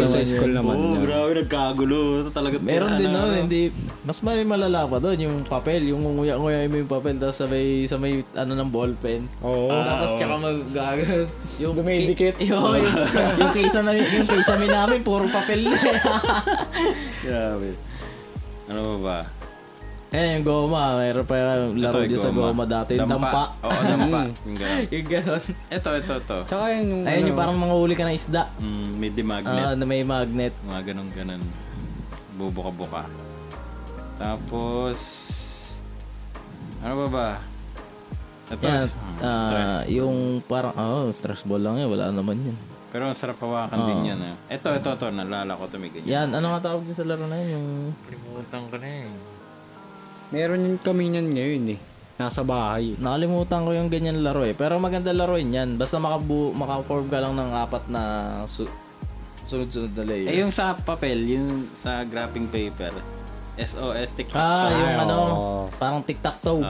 Sa school naman. Grabe, nagkagulo. Ito talaga. Meron din hindi. Mas may malala pa doon, yung papel, yung nguya-nguya mo yung papel, tapos sa may ng ballpen. Tapos tsaka mag-gagal. Yung dumidikit. Yung kisame namin, puro papel na. Grabe. Ano ba? Yung goma. Mayroon pa laro din sa goma dati. Yung dampa. Oo, dampa. Yung gano'n. Ito. Tsaka yung... Ayun, yung parang manghuli ka ng isda. May magnet. Na may magnet. Mga ganun. Bubuka-buka. Tapos... Ano ba? Ito. Stress. Yung parang... stress ball lang yan. Wala naman yan. Pero ang sarap hawakan din yan. Ito. Nalala ko ito. May ganyan. Yan. Ano nga tawag din sa laro na yun? Yung... Limutan ko na Meron yung kami niyan ngayon eh. Nasa bahay. Nakalimutan ko yung ganyan laro eh. Pero maganda laruin yan. Basta maka-form ka lang ng 4 na sunod-sunod na layer. Yung sa papel, yung sa graphing paper. SOS tic-tac-toe. Yung parang tic-tac-toe.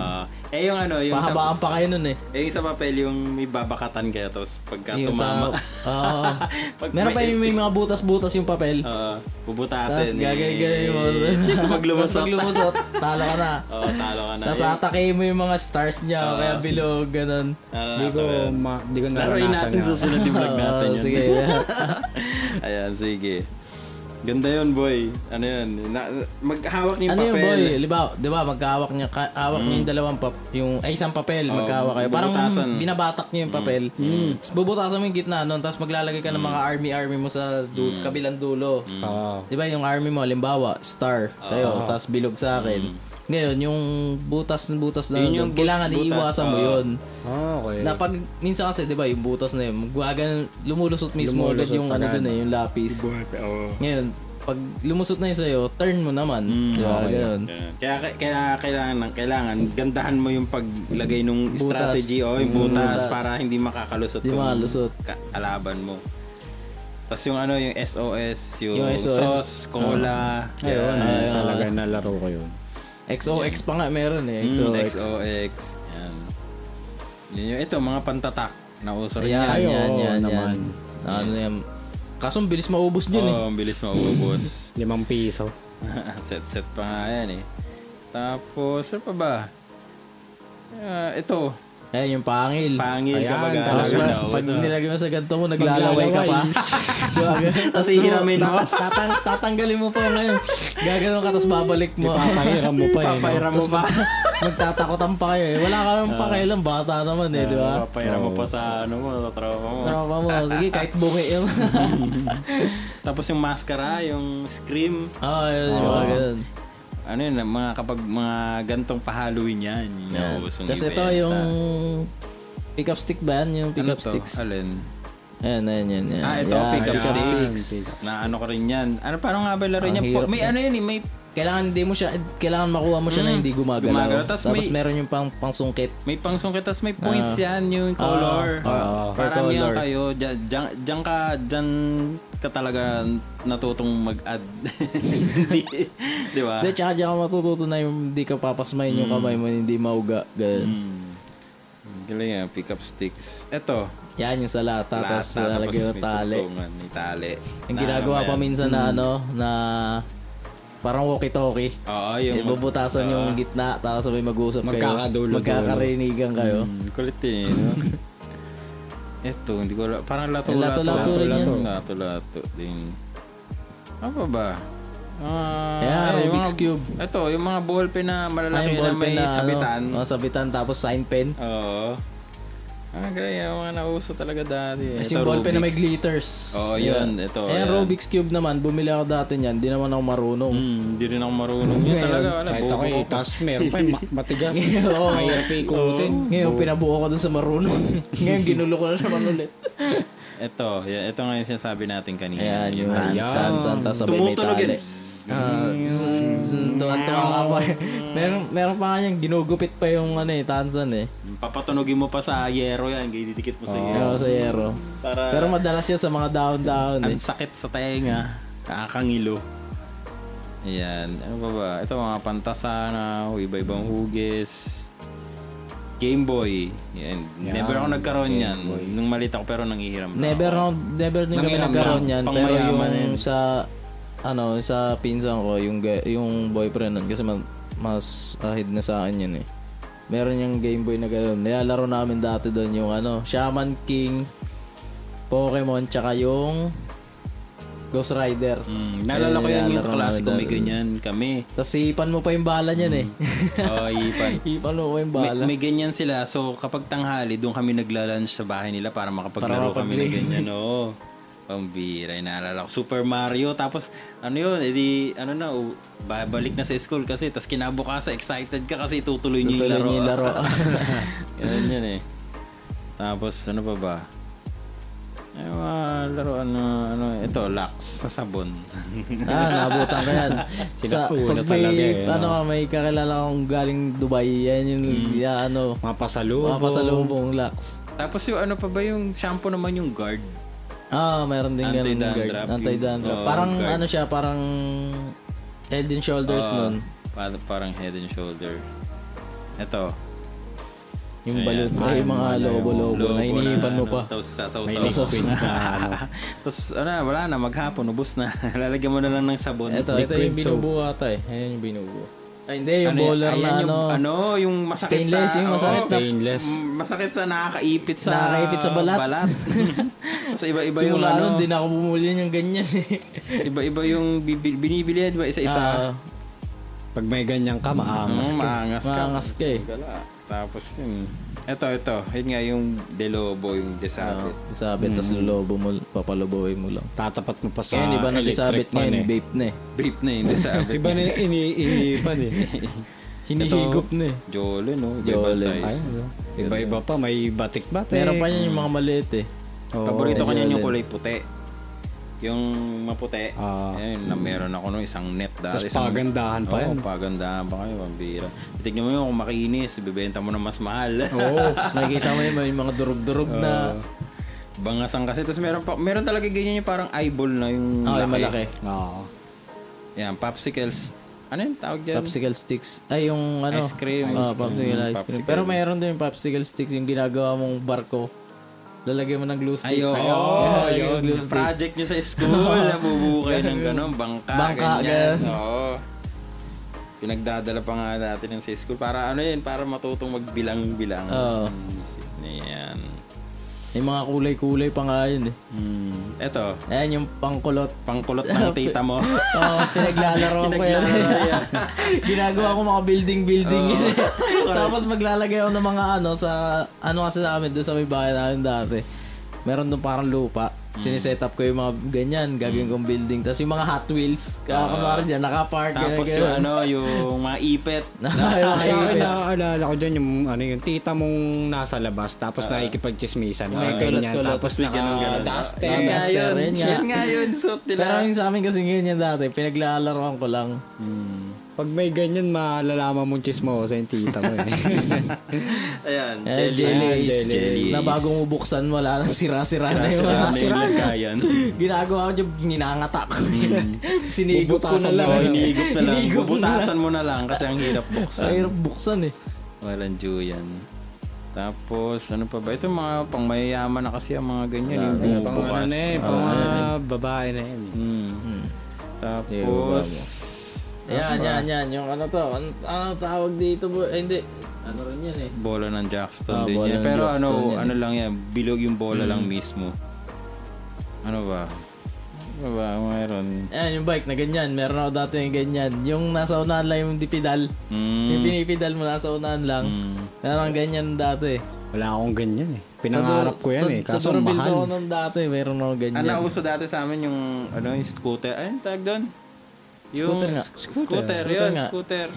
Yung pahabaan pa kayo nun eh. Yung sa papel, yung may babakatan kayo, tapos pagka tumama. Meron pa yung may mga butas-butas yung papel. Bubutasin. Tapos gagay mo. Pag lumusot, talo ka na. Talo ka na. Tapos atake mo yung mga stars niya, kaya bilog, ganun. Hindi ko naranasan. Laruin natin susunod yung vlog natin yun. Sige. Ayan, sige. Ganda yun, boy. Ano yun? Maghawak niyo yung papel. Ano yun, boy? Di ba magkahawak niya yung dalawang isang papel, magkahawak kayo. Parang binabatak niyo yung papel. Tapos bubutasan mo yung gitna nun, tapos maglalagay ka ng mga army mo sa kabilang dulo. Di ba yung army mo, halimbawa, star sa'yo, tapos bilog sa akin. Ngayon, yung butas na yun, kailangan iiwasan mo yun. Okay. Na pag, minsan kasi, di ba, yung butas na yun, lumulusot mismo agad yung dun yung lapis. Ngayon, pag lumusot na yun sa'yo, turn mo naman. Diba? Ganun. Kaya kailangan gandahan mo yung paglagay ng strategy o yung butas para hindi makakalusot yung kalaban mo. Tapos yung yung SOS, yung sauce, cola. Ayun, talaga nalaro ko yun. XOX pa nga meron eh. XOX. Yan. Ito, mga pantatak. Nauso rin yan. Ano yan. Kaso bilis maubos dyan Oo, bilis maubos. 5 piso. Set pa nga yan eh. Tapos, ano pa ba? Ito. Yung pangil. Pangil Ayan, kapag Pag nilagay mo sa ganito mo, naglalaway ka pa. Tapos ihiramin mo. Tatanggalin mo pa ngayon. Gagano'n ka, tapos babalik mo. Ipapahiram mo pa eh. Papahiram mo pa. Magtatakotan pa kayo eh. Wala ka naman pakialam, bata naman eh, di ba? Papahiram mo pa sa sa tropa mo. Tropa mo. Sige, kahit bungi yun. Tapos yung maskara, yung scream. Yun, yung mga ganun. Ano yun, kapag mga gantong pa-Halloween yan. Kasi ito yung pick-up stick ba yan? Yung pick-up sticks. Alin? Ayan. Ito, pick-up sticks. Na ano ko rin yan. Paano nga ba laro niya? May ano yun eh, may... Kailangan makuha mo siya na hindi gumagalaw. Tapos meron yung pangsungkit. May pangsungkit, tapos may points yan, yung color. Parang yan kayo. Diyan ka talaga natutong mag-add. Di ba? Tsaka diyan ka matututo na yung hindi ka papasmayin yung kamay mo, hindi mauga. Galing yan, pick-up sticks. Ito. Yan yung sa lata, tapos lalagyan ng tali. May tali. Yung ginagawa pa minsan na parang walkie-talkie. Oo, yung... Bubutasan yung gitna, tapos may mag-uusap kayo. Magkakarinigan kayo. Kulit din, no? Ito, hindi ko... Parang lato-lato rin yan. Lato-lato din. Ano ba? Rubik's Cube. Ito, yung mga ballpen na malalaki na may sabitan. Sabitan, tapos sign pen. Oo. Galing. Yung mga nauso talaga dati. Kasi yung ballpen na may glitters. Oo, yun. Ito. Rubik's Cube naman, bumili ako dati niyan. Hindi naman ako marunong. Hindi rin ako marunong. Yun talaga. Kahit ako tapos meron pa matigas. Mahirap ikutin. Ngayon, pinabuo ko dun sa marunong. Ngayon, ginulo ko na naman ulit. Ito nga yung sinasabi natin kanina. Ayan, yung handstand, tapos sabay may tali. Tuwan-tuwa ka pa. Meron pa nga yung ginugupit pa yung tansan eh. Papatunogin mo pa sa yero yan. Didikit mo sa yero. Sa yero. Pero madalas yan sa mga dahon-dahon eh. Ang sakit sa tenga. Kakangilo. Ayan. Ano ba? Ito mga pantasana. Iba-ibang hugis. Game Boy. Yan. Never ako nagkaroon yan. Nung malit ako pero nangihiram. Never din kami nagkaroon yan. Pero yung sa pinsan ko, yung boyfriend nun, kasi mas ahid na sa akin yun eh. Meron yung Game Boy na gano'n. Nilalaro namin dati doon yung Shaman King, Pokemon, tsaka yung Ghost Rider. Naalala ko yan yung klase ko may ganyan kami. Tapos ipan mo pa yung bala niyan eh. Ipan. Ipan mo pa yung bala. May ganyan sila. So kapag tanghali, doon kami nagla-lunch sa bahay nila para makapaglaro kami na ganyan. Oo. Pambira, naalala ko. Super Mario, tapos babalik na sa school kasi, tapos kinabukasan, excited ka kasi tutuloy niyo yung laro. Ganun yun eh. Tapos, ano pa ba? Laruan ito, Lux sa sabon. Nabutan ka yan. Sinapuno talaga eh. May kakilala kong galing Dubai, yan yung, mga pasalubong. Mga pasalubong Lux. Tapos yung ano pa ba yung shampoo naman yung Guard? Meron din ganun guard. Anti-dandruff. Parang guard. Siya, parang Head and Shoulders nun. Parang Head and Shoulder. Ito. Yung balot. Yung mga lobo-lobo na inihipan mo pa. Tapos sasaw-saw. Tapos wala na, maghapon, ubos na. Lalagyan mo na lang ng sabon. Ito yung binubuo ata eh. Ayan yung binubuo. Hindi, yung bowler na yung masakit stainless, yung masakit stainless. Masakit sa nakakaipit sa balat. Tapos iba-iba yung simula nun, di na ako bumuli yung ganyan eh. Iba-iba yung binibili, diba? Isa-isa. Pag may ganyan ka, maangas ka. Maangas ka eh. Tapos yun. Ito. Yun nga yung Delobo, yung desabit. Desabit, tapos lulobo mo, papaloboy mo lang. Tatapat mo pa sa electric. Iba na desabit ngayon, vape na eh. Vape na yung desabit. Iba na iniipan eh. Hinihigop na eh. Jole, no? Iba size. Iba-iba pa, may batik-batik. Meron pa yan yung mga maliit eh. Paborito ko niyan yung kulay puti. Yung maputi. Ayun, na meron ako nung isang net dati. Tapos pagandahan pa yan. Pagandahan pa kayo, pambira. Tignan mo yun, kung makinis, bibenta mo na mas mahal. Tapos makikita mo yung mga durug-durug na... Bangasan kasi. Tapos meron talaga ganyan yung parang eyeball na yung laki. Yung malaki. Yan, popsicles. Ano yung tawag dyan? Popsicle sticks. Ay, yung ano. Ice cream. Popsicle ice cream. Pero mayroon din yung popsicle sticks, yung ginagawa mong barko. Lalagay mo ng glue stick. Ayun. Project nyo sa school. Nabubukay ng gano'n. Bangka ganyan. Oo. Pinagdadala pa nga natin sa school. Para ano yun? Para matutong magbilang-bilang. Yan. May mga kulay-kulay pa nga yun eh. Eto. Ayan yung pangkulot. Pangkulot ng tita mo. Pinaglalaro ko yan. Ginagawa ko mga building yun eh. Tapos maglalagay ako ng mga kasi sa amin doon sa may bahay namin dati. Meron doon parang lupa. Siniset up ko yung mga ganyan, gagawin kong building. Tapos yung mga Hot Wheels, kunwari dyan, nakapark. Tapos yung mga ipet. Naalala ko dyan yung tita mong nasa labas, tapos nakikipag-chismisan. May ganyan, tapos naka-duster. Yan nga yun, suot nila. Pero yung sa amin kasi ganyan dati, pinaglalaroan ko lang. Pag may ganyan, malalaman mong chismosa yung tita mo eh. Ayan, jelly. Na bagong bubuksan, wala nang sira-sira na yung lagayan. Ginagawa ko dyan, ninangata ko. Sinigop ko na lang. Hinigop na lang. Bubutasan mo na lang kasi ang hirap buksan. Ang hirap buksan eh. Walang due yan. Tapos, ano pa ba? Ito mga pangmayayaman na kasi ang mga ganyan. Yung bukas. Pang babae na yan. Tapos... Yan. Yung ano to? Ano tawag dito? Hindi. Ano rin yan eh. Bola ng Jackstone din yan. Pero ano lang yan. Bilog yung bola lang mismo. Ano ba? Mayroon. Ayan, yung bike na ganyan. Meron ako dati yung ganyan. Yung nasa unahan lang yung dipidal. Yung pinipidal mo nasa unahan lang. Meron ganyan dati. Wala akong ganyan eh. Pinangarap ko yan eh. Kaso mahal. Sa mahal. ko nung dati, meron ako ganyan. Ano uso dati sa amin yung yung scooter. Ayun, tag doon. Scooter nga. Scooter.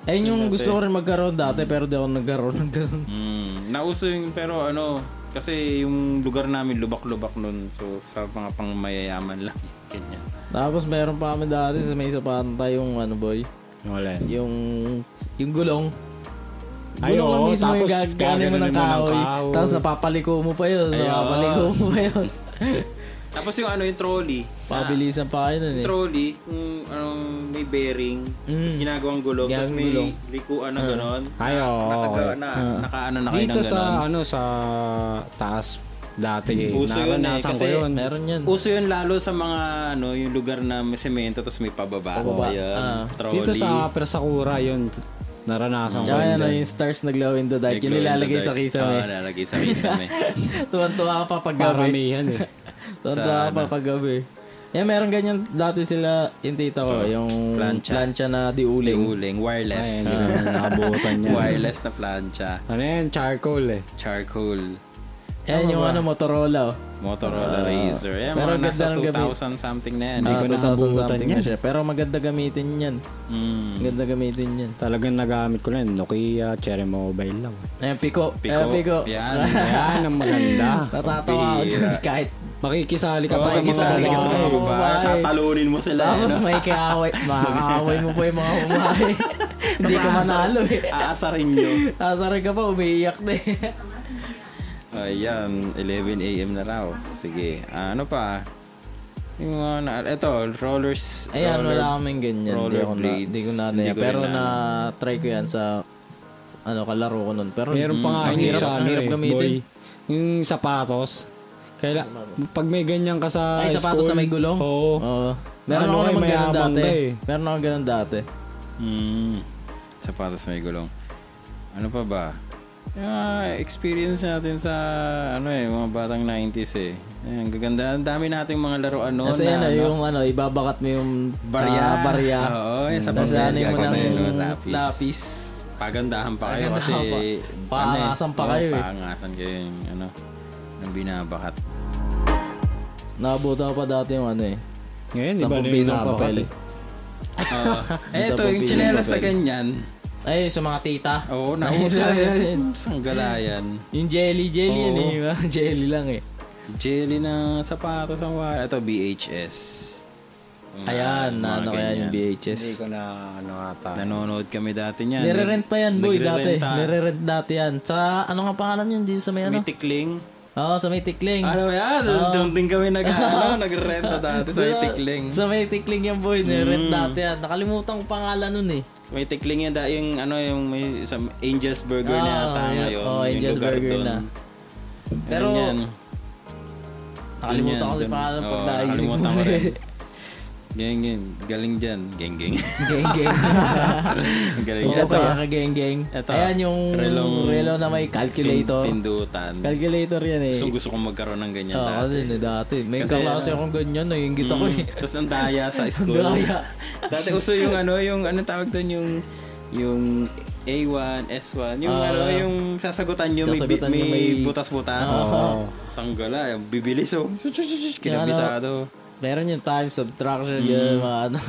Ayun yung gusto ko rin magkaroon dati pero di ako nagkaroon ng ganun. Nauso yung pero kasi yung lugar namin lubak-lubak nun. So sa mga pangmayayaman lang. Ganyan. Tapos meron pa kami dati sa may Sapanta yung boy. Wala. Yung gulong. Ay, gulong lang mismo tapos yung gaganin mo ng kahoy. Tapos napapaliko mo pa yun. Tapos yung yung trolley. Pabilisan pa kayo nun eh. Trolley, may bearing, tapos ginagawang gulong, tapos may likuan na gano'n. Nakaano na kayo dito ng gano'n. sa taas dati. Uso yun eh. Naranasan ko yun. Meron yan. Uso yun lalo sa mga yung lugar na may semento tapos may pababa. Trolley. Dito sa Persakura yun. Naranasan ko. Tsaka yung stars na glow in the dark. Yung nilalagay sa kisame. Nilalagay sa kisame. Tuwan-tuwa ka pa pag gabi. Paramihan eh. Tuwan-tuwa ka pa pag gabi. Meron ganyan dati sila yung tita ko. Yung plancha na diuling. Diuling. Wireless. Nakabutan niya. Wireless na plancha. Ano yan? Charcoal eh. Charcoal. Yan yung Motorola. Motorola Razr. Yan, pero mga nasa 2,000 something na yan. Hindi ko 2,000 something na siya. Pero maganda gamitin yan. Maganda gamitin yan. Talagang nagamit ko na yun. Nokia, Cherry Mobile lang. Ayan, Pico. Yan. Yan ang maganda. Natatawa ako dyan. Kahit makikisali ka pa sa mga babae. Tatalunin mo sila. Tapos may makakaaway mo pa yung mga babae. Hindi ka manalo eh. Aasarin nyo. Aasarin ka pa, umiiyak na eh. Ayan, 11 a.m. na raw. Sige. Ano pa? Yung ito, rollers. Ayan, wala kaming ganyan. Hindi ko na. Pero na-try ko yan sa kalaro ko nun. Pero meron pa nga ang hirap gamitin. Yung sapatos. Pag may ganyan ka sa school. Ay, sapatos na may gulong? Oo. Meron ako naman ganun dati. Meron ako ganun dati. Sapatos may gulong. Ano pa ba? Experience natin sa mga batang 90s eh. Ayan, gaganda. Ang dami nating mga laruan noon. Kasi yung ibabakat mo yung barya. Oo, sa barya. Mo ng lapis. Pagandahan pa kayo kasi paangasan pa kayo eh. Paangasan kayo yung ng binabakat. Nabuta pa dati yung Ngayon, iba na yung papel. Ito, yung chinelas na ganyan. Ay, sa mga tita. Oo, nauso yan. Sanggalayan. Yung jelly yan eh. Jelly lang eh. Jelly na sapatos ang wala. Ito, BHS. Ayan, ano kaya yung VHS? Hindi ko na ata. Nanonood kami dati niyan. Nire-rent pa yan, boy, dati. Nagre-renta. Nire-rent dati yan. Sa, ano nga pangalan yun? Dito sa may ano? Tikling. Oo, sa may Tikling. Ano yan? Doon din kami nag-renta dati sa may Tikling. Sa may Tikling yan, boy. Nire-rent dati yan. Nakalimutan ko pangalan nun eh. May Tikling yan, yung may sa Angel's Burger na yata ngayon. Oo, Angel's lugar Burger doon. na. Pero, nakalimutan ko si pangalan pag naisip nakalimutan mo ko rin. eh. Geng. Galing dyan. Geng. Geng. Galing Isa ito. pa ka-geng. Ito. Ayan yung relo na may calculator. Pindutan. Calculator yan eh. Gusto kong magkaroon ng ganyan Oo, dati. kasi dati. May Kasi, kaklase akong ganyan. Naiingit ako eh. Tapos ang daya sa school. Daya. Dati uso yung tawag doon yung A1, S1, yung sasagutan nyo may butas-butas. Sanggala, bibilis kinabisado. Meron yung time subtraction, yung mga ano.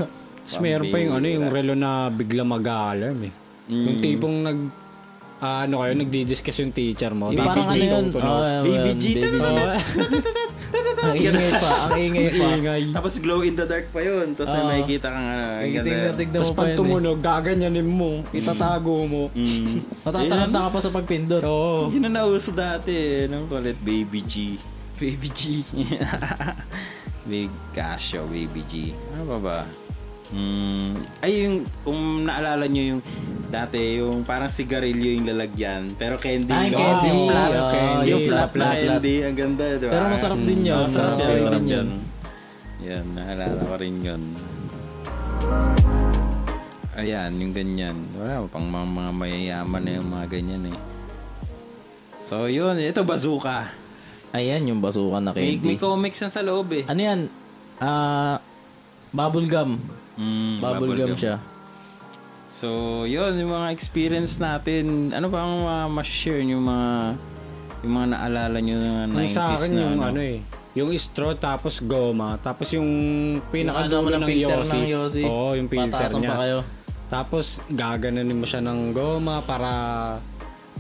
Tapos meron pa yung yung relo na bigla mag-alarm eh. Yung tipong nagdi-discuss yung teacher mo. Yung parang ano yun. BBG. Ang ingay pa. Tapos glow in the dark pa yun. Tapos may makikita kang Tignan Tapos mo pa pag yun tumunog, gaganyanin mo. Itatago mo. Matataranta ka pa sa pagpindot. Oo. Yun ang nauso dati. Anong kulit? Baby G. Baby G. Big Casio, Baby G. Ano ba? Yung kung naalala nyo yung dati, yung parang sigarilyo yung lalagyan. Pero candy. Candy. Yung flat. Candy. Yung flat na Flat. candy. Ang ganda, diba? Pero masarap din yun. Masarap din yun. Yan, naalala ko rin yun. Ayan, yung ganyan. Wala, pang mga mayayaman na yung mga ganyan eh. So, yun. Ito, bazooka. Ayan yung basukan na candy. May comics yan sa loob eh. Ano yan? Bubblegum. Bubblegum siya. So, yun, yung mga experience natin. Ano ba ang ma-share yung mga naalala nyo na 90s Yung sa akin na yung yung straw tapos goma. Tapos yung pinakadulo ng Yossi. Oo, yung filter Patasan niya. pa kayo. Tapos gaganunin mo siya ng goma para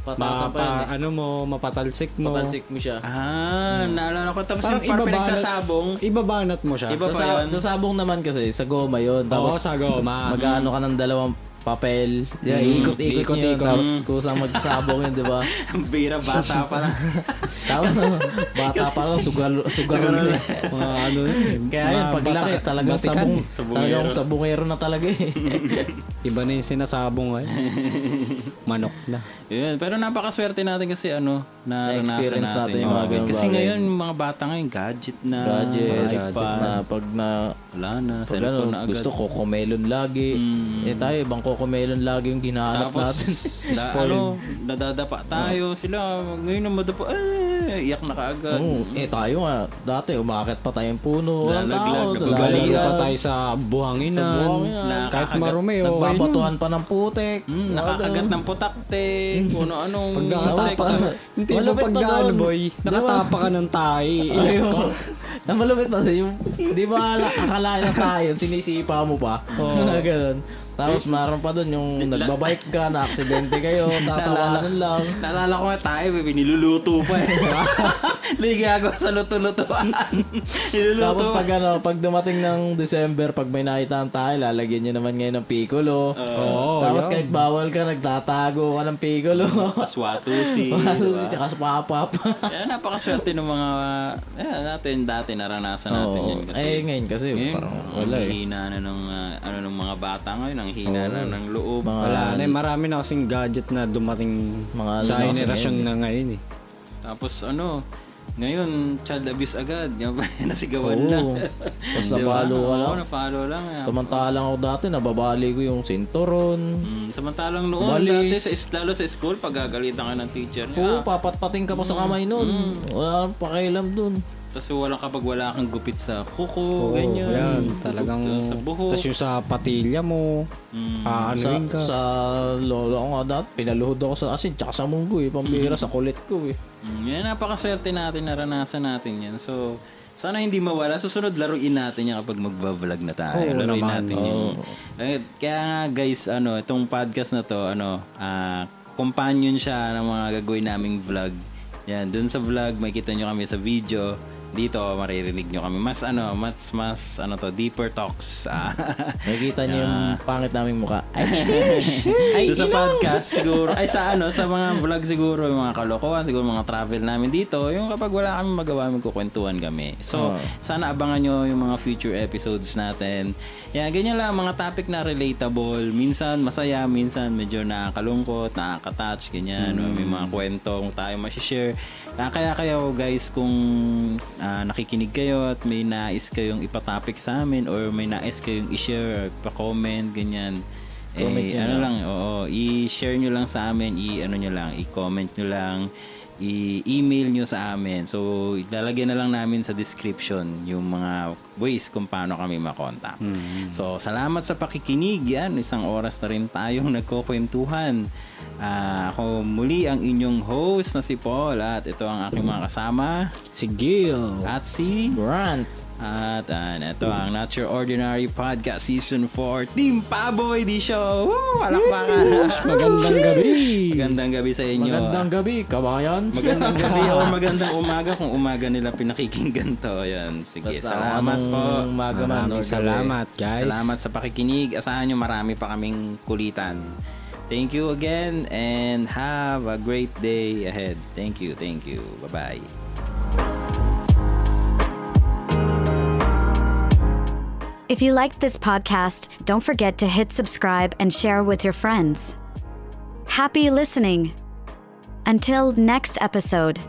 Patasan pa yun eh. mapatalsik mo. Patalsik mo siya. Naalala ko. Tapos Parang yung pinagsasabong. Ibabanat mo siya. Iba pa yun. Sa sabong naman kasi, sa goma yun. Oo, Tapos, sa goma. mag-ano ka ng dalawang papel. Ikot-ikot nyo. Tapos kusang magsabong yun, di ba? Ang bira, bata pa lang. Tapos, bata pa lang, sugar ulit. Kaya yun, paglaki, talagang sabongero na talaga eh. Iba na yung sinasabong ay. Manok na. Yun, pero napakaswerte natin kasi Na-experience natin yung mga ganun kasi bagay. ngayon, mga bata ngayon, gadget na. Gadget na pag wala na, pag cellphone na agad. gusto Cocomelon lagi. Tayo, ibang Cocomelon lagi yung ginahanap natin. Nadadapa tayo. Sila, ngayon na madapa, iyak na kaagad. Tayo nga, dati umakit pa tayong puno. Walang tao. Galero pa tayo sa buhanginan. Kahit marumi. Nagbabatuhan pa ng putik. Nakakagat ng putakte. Kung ano-anong Hindi mo paggaan, boy. Nakatapa ka ng tayo. Ang malupit pa yung di ba akalain na tayo, sinisipa mo pa. Ganun. Tapos meron pa doon yung nagbabike ka, na-aksidente kayo, tatawanan lang. Naalala ko nga tayo, niluluto pa eh. Ligago sa luto-lutoan. Tapos pag dumating ng December, pag may nakita tayo, lalagyan nyo naman ngayon ng piccolo. Tapos kahit bawal ka, nagtatago ka ng piccolo. Paswatusi. Paswatusi, tsaka sa papa. Kaya napakaswerte ng mga natin dati, naranasan natin yan. Kasi, ngayon kasi parang wala eh. Ang hina na ng mga bata ngayon, ang hina na ng loob. Wala na, marami na kasing gadget na dumating sa generasyon na ngayon eh. Tapos ngayon, child abuse agad. Nasigawan lang. Tapos napalo ka lang. Napalo lang. Samantalang ako dati, nababali ko yung sinturon. Samantalang noon, dati, lalo sa school, pag gagalitan ka ng teacher niya. Papatpating ka pa sa kamay nun. Wala kang pakialam dun. Tapos wala kang gupit sa kuko, ganyan. Yan, talagang sa buhok. Tapos yung sa patilya mo, anuin ka. Sa lolo ko nga dati, pinaluhod ako sa asin, tsaka sa munggo eh, pambira sa kulit ko eh. Yan, napakaswerte natin, naranasan natin yan. So, sana hindi mawala. Susunod, laruin natin yan kapag magbablog na tayo. Laruin natin yan. Kaya nga guys, itong podcast na to, companion siya ng mga gagawin naming vlog. Yan, dun sa vlog, makikita nyo kami sa video. Dito, maririnig nyo kami. Mas deeper talks. Nakikita niyo yung pangit naming mukha. Doon sa podcast siguro, sa mga vlog siguro, yung mga kalokohan, siguro mga travel namin dito, yung kapag wala kami magawa, magkukwentuhan kami. So, sana abangan nyo yung mga future episodes natin. Yan, ganyan lang, mga topic na relatable. Minsan masaya, minsan medyo nakakalungkot, nakaka-touch, ganyan. May mga kwento kung tayo masishare. Kaya kayo guys, kung nakikinig kayo at may nais kayong ipatopic sa amin or may nais kayong i-share or pa-comment, ganyan. I-share nyo lang sa amin, i-comment nyo lang, i-email nyo sa amin. So, ilalagay na lang namin sa description yung mga ways kung paano kami makontak. So, salamat sa pakikinig. Yan, 1 oras na rin tayong nagkukwentuhan. Ako muli ang inyong host na si Paul at ito ang aking mga kasama, si Gil at si Grant. At ito ang Not Your Ordinary Podcast Season 4 Team Paboy Edition. Palakpakan. Magandang gabi. Magandang gabi sa inyo. Magandang gabi, kabayan. Magandang gabi o magandang umaga kung umaga nila pinakikinggan to. Yan. Sige, basta salamat po. Maraming salamat, guys. Salamat sa pakikinig. Asahan nyo marami pa kaming kulitan. Thank you again and have a great day ahead. Thank you. Bye-bye. If you liked this podcast, don't forget to hit subscribe and share with your friends. Happy listening. Until next episode.